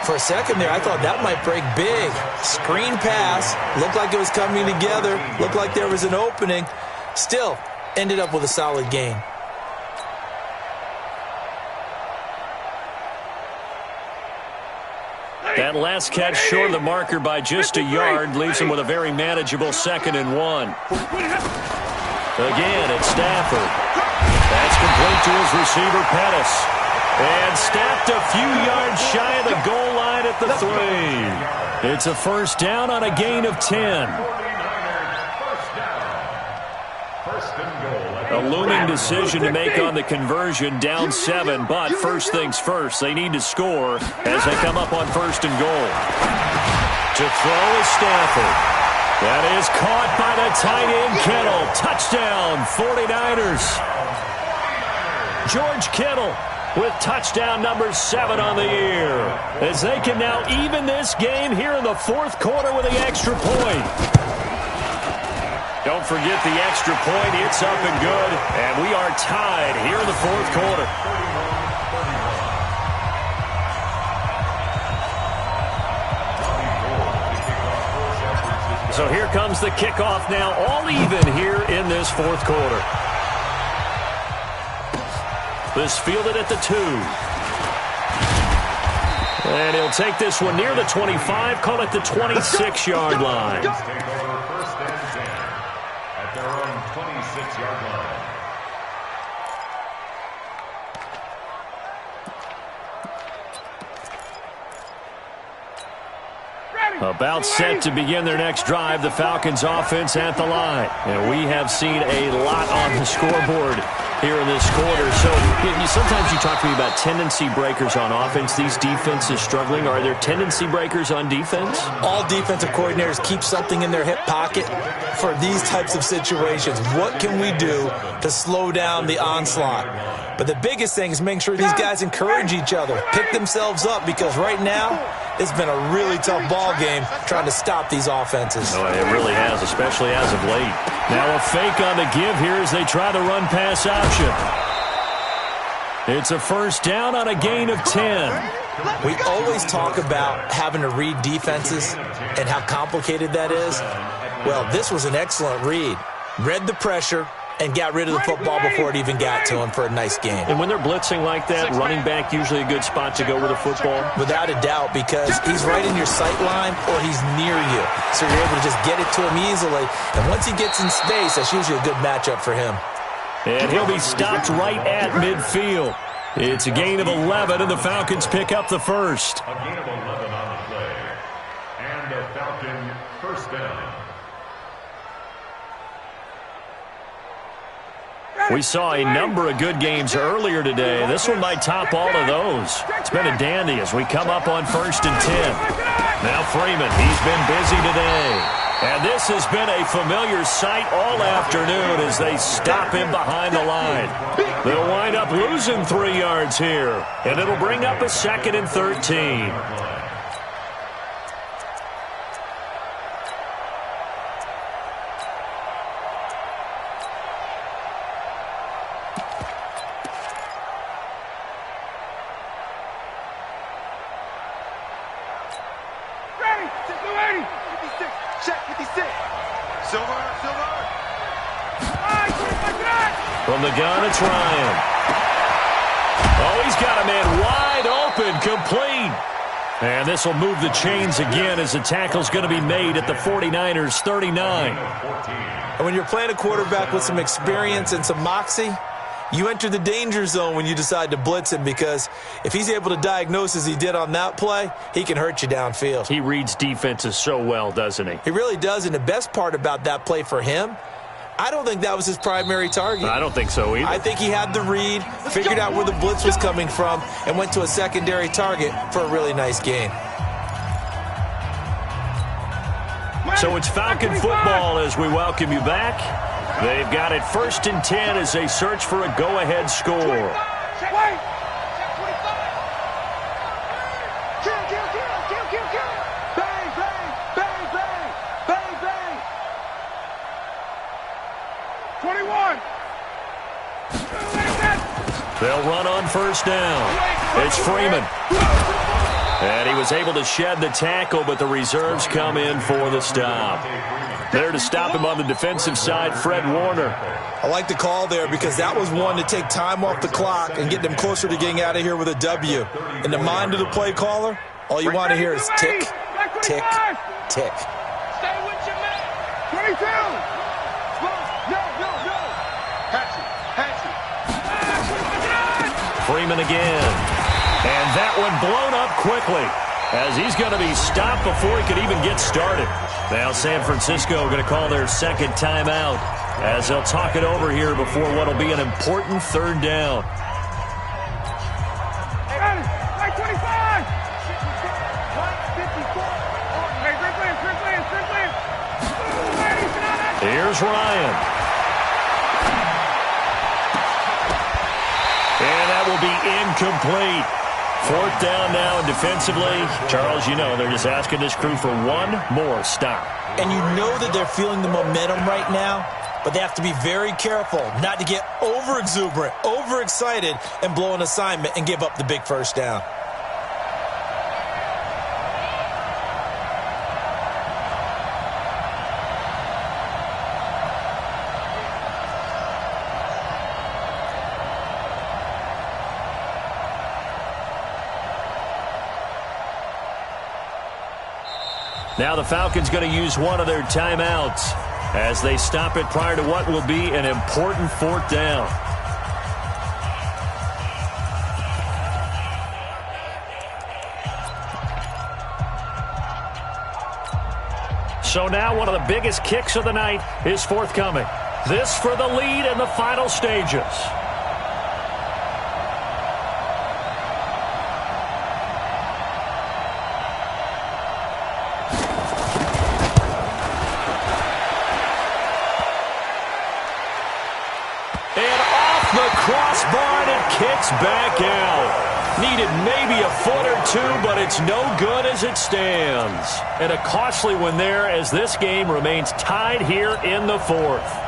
For a second there, I thought that might break big. Screen pass. Looked like it was coming together. Looked like there was an opening. Still, ended up with a solid gain. That last catch short of the marker by just a yard leaves him with a very manageable 2nd and 1. Again, it's Stafford. That's complete to his receiver, Pettis. And snapped a few yards shy of the goal line at the 3. It's a first down on a gain of 10. A looming decision to make on the conversion, down 7. But first things first, they need to score as they come up on 1st and goal. To throw is Stafford. That is caught by the tight end, Kittle. Touchdown, 49ers. George Kittle with touchdown number 7 on the year, as they can now even this game here in the 4th quarter with the extra point. Don't forget the extra point. It's up and good, and we are tied here in the 4th quarter. So here comes the kickoff now, all even here in this 4th quarter. This fielded at the 2. And he'll take this one near the 25, call it the 26-yard line. Take over 1st and 10 at their own 26-yard line. About set to begin their next drive, the Falcons offense at the line. And we have seen a lot on the scoreboard here in this quarter. So sometimes you talk to me about tendency breakers on offense. These defenses struggling. Are there tendency breakers on defense? All defensive coordinators keep something in their hip pocket for these types of situations. What can we do to slow down the onslaught? But the biggest thing is making sure these guys encourage each other, pick themselves up, because right now it's been a really tough ball game trying to stop these offenses. Oh, it really has, especially as of late. Now a fake on the give here as they try the run-pass option. It's a first down on a gain of 10. We always talk about having to read defenses and how complicated that is. Well, this was an excellent read. Read the pressure and got rid of the football before it even got to him for a nice game. And when they're blitzing like that, running back usually a good spot to go with a football? Without a doubt, because he's right in your sight line or he's near you. So you're able to just get it to him easily. And once he gets in space, that's usually a good matchup for him. And he'll be stopped right at midfield. It's a gain of 11, and the Falcons pick up the first. A gain of 11 on the play. And a Falcon first down. We saw a number of good games earlier today. This one might top all of those. It's been a dandy as we come up on 1st and 10. Now Freeman, he's been busy today. And this has been a familiar sight all afternoon as they stop him behind the line. They'll wind up losing 3 yards here, and it'll bring up a 2nd and 13. From the gun, it's Ryan. Oh, he's got a man wide open, complete. And this will move the chains again as the tackle's going to be made at the 49ers' 39. And when you're playing a quarterback with some experience and some moxie, you enter the danger zone when you decide to blitz him, because if he's able to diagnose as he did on that play, he can hurt you downfield. He reads defenses so well, doesn't he? He really does, and the best part about that play for him, I don't think that was his primary target. I don't think so either. I think he had the read, figured out where the blitz was coming from, and went to a secondary target for a really nice gain. So it's Falcon football as we welcome you back. They've got it 1st and 10 as they search for a go-ahead score. Wait. Bang, bang, bang, bang, bang, bang. 21. They'll run on 1st down. It's Freeman. And he was able to shed the tackle, but the reserves come in for the stop. There to stop him on the defensive side, Fred Warner. I like the call there because that was one to take time off the clock and get them closer to getting out of here with a W. In the mind of the play caller, all you want to hear is tick, tick, tick. Stay with your man. 22. No. Patch it. Freeman again. And that one blown up quickly as he's going to be stopped before he could even get started. Now San Francisco going to call their 2nd timeout as they'll talk it over here before what will be an important 3rd down. Hey, 25. 54. Here's Ryan. And that will be incomplete. 4th down now, and defensively, Charles, you know, they're just asking this crew for one more stop. And you know that they're feeling the momentum right now, but they have to be very careful not to get over-exuberant, overexcited, and blow an assignment and give up the big 1st down. Now the Falcons going to use one of their timeouts as they stop it prior to what will be an important 4th down. So now one of the biggest kicks of the night is forthcoming. This for the lead in the final stages. Crossbar, and it kicks back out. Needed maybe a foot or two, but it's no good as it stands. And a costly one there as this game remains tied here in the 4th.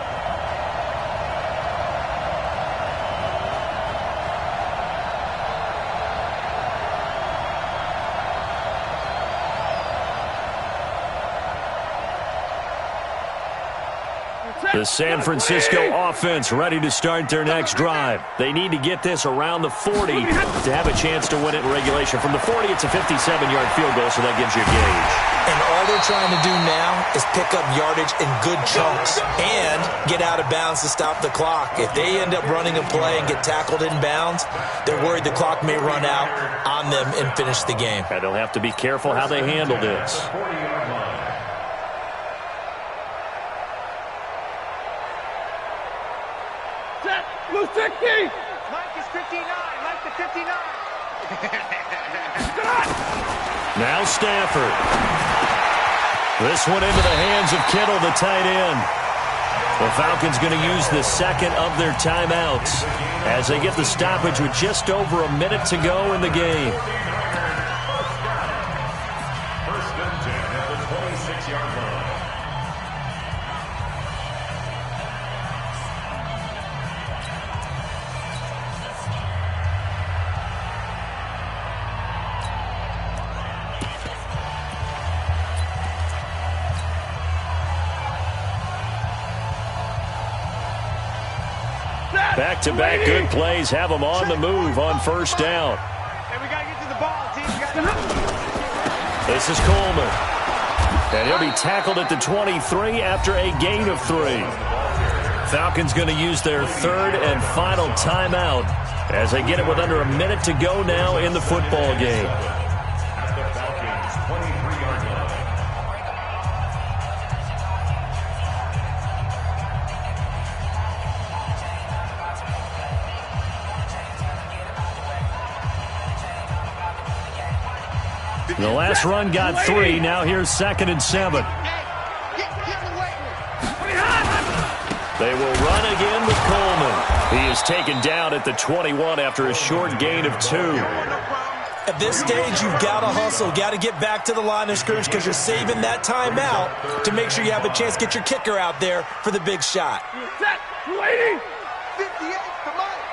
The San Francisco offense ready to start their next drive. They need to get this around the 40 to have a chance to win it in regulation. From the 40, it's a 57-yard field goal, so that gives you a gauge. And all they're trying to do now is pick up yardage in good chunks and get out of bounds to stop the clock. If they end up running a play and get tackled in bounds, they're worried the clock may run out on them and finish the game. And they'll have to be careful how they handle this. Blue 60. Mike is 59. Mike the 59. Now Stafford. This one into the hands of Kittle, the tight end. The Falcons going to use the 2nd of their timeouts as they get the stoppage with just over a minute to go in the game. 1st and 10 at the 26-yard line. Back-to-back good plays have them on the move on 1st down. Hey, we got to get to the ball, team. This is Coleman. And he'll be tackled at the 23 after a gain of 3. Falcons going to use their 3rd and final timeout as they get it with under a minute to go now in the football game. At the Falcons' 23-yard line. The last run got 3. Now here's 2nd and 7. They will run again with Coleman. He is taken down at the 21 after a short gain of 2. At this stage, you've got to hustle, got to get back to the line of scrimmage because you're saving that timeout to make sure you have a chance to get your kicker out there for the big shot. Set. 280. 58 to Mike.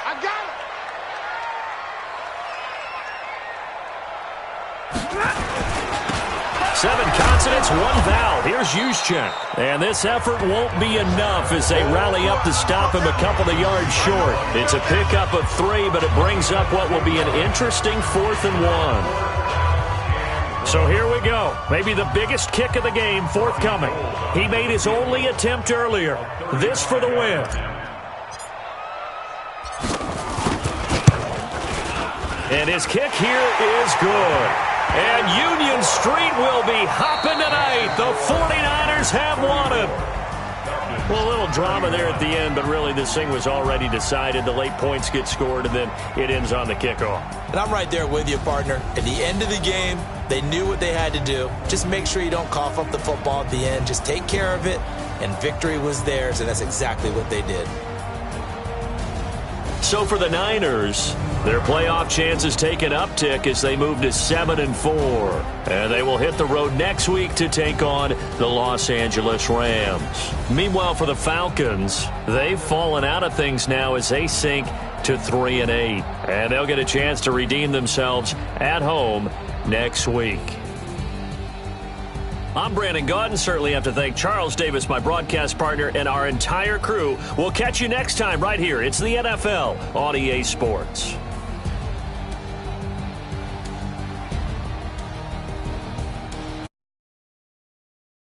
I got it. 7 consonants, 1 vowel. Here's Juszczyk. And this effort won't be enough as they rally up to stop him a couple of yards short. It's a pickup of 3, but it brings up what will be an interesting 4th and 1. So here we go. Maybe the biggest kick of the game forthcoming. He made his only attempt earlier. This for the win. And his kick here is good. And Union Street will be hopping tonight. The 49ers have won it. Well, a little drama there at the end, but really this thing was already decided. The late points get scored, and then it ends on the kickoff. And I'm right there with you, partner. At the end of the game, they knew what they had to do. Just make sure you don't cough up the football at the end. Just take care of it, and victory was theirs, and that's exactly what they did. So for the Niners, their playoff chances take an uptick as they move to 7-4. And they will hit the road next week to take on the Los Angeles Rams. Meanwhile, for the Falcons, they've fallen out of things now as they sink to 3-8. And they'll get a chance to redeem themselves at home next week. I'm Brandon Gaudin. Certainly have to thank Charles Davis, my broadcast partner, and our entire crew. We'll catch you next time right here. It's the NFL on EA Sports.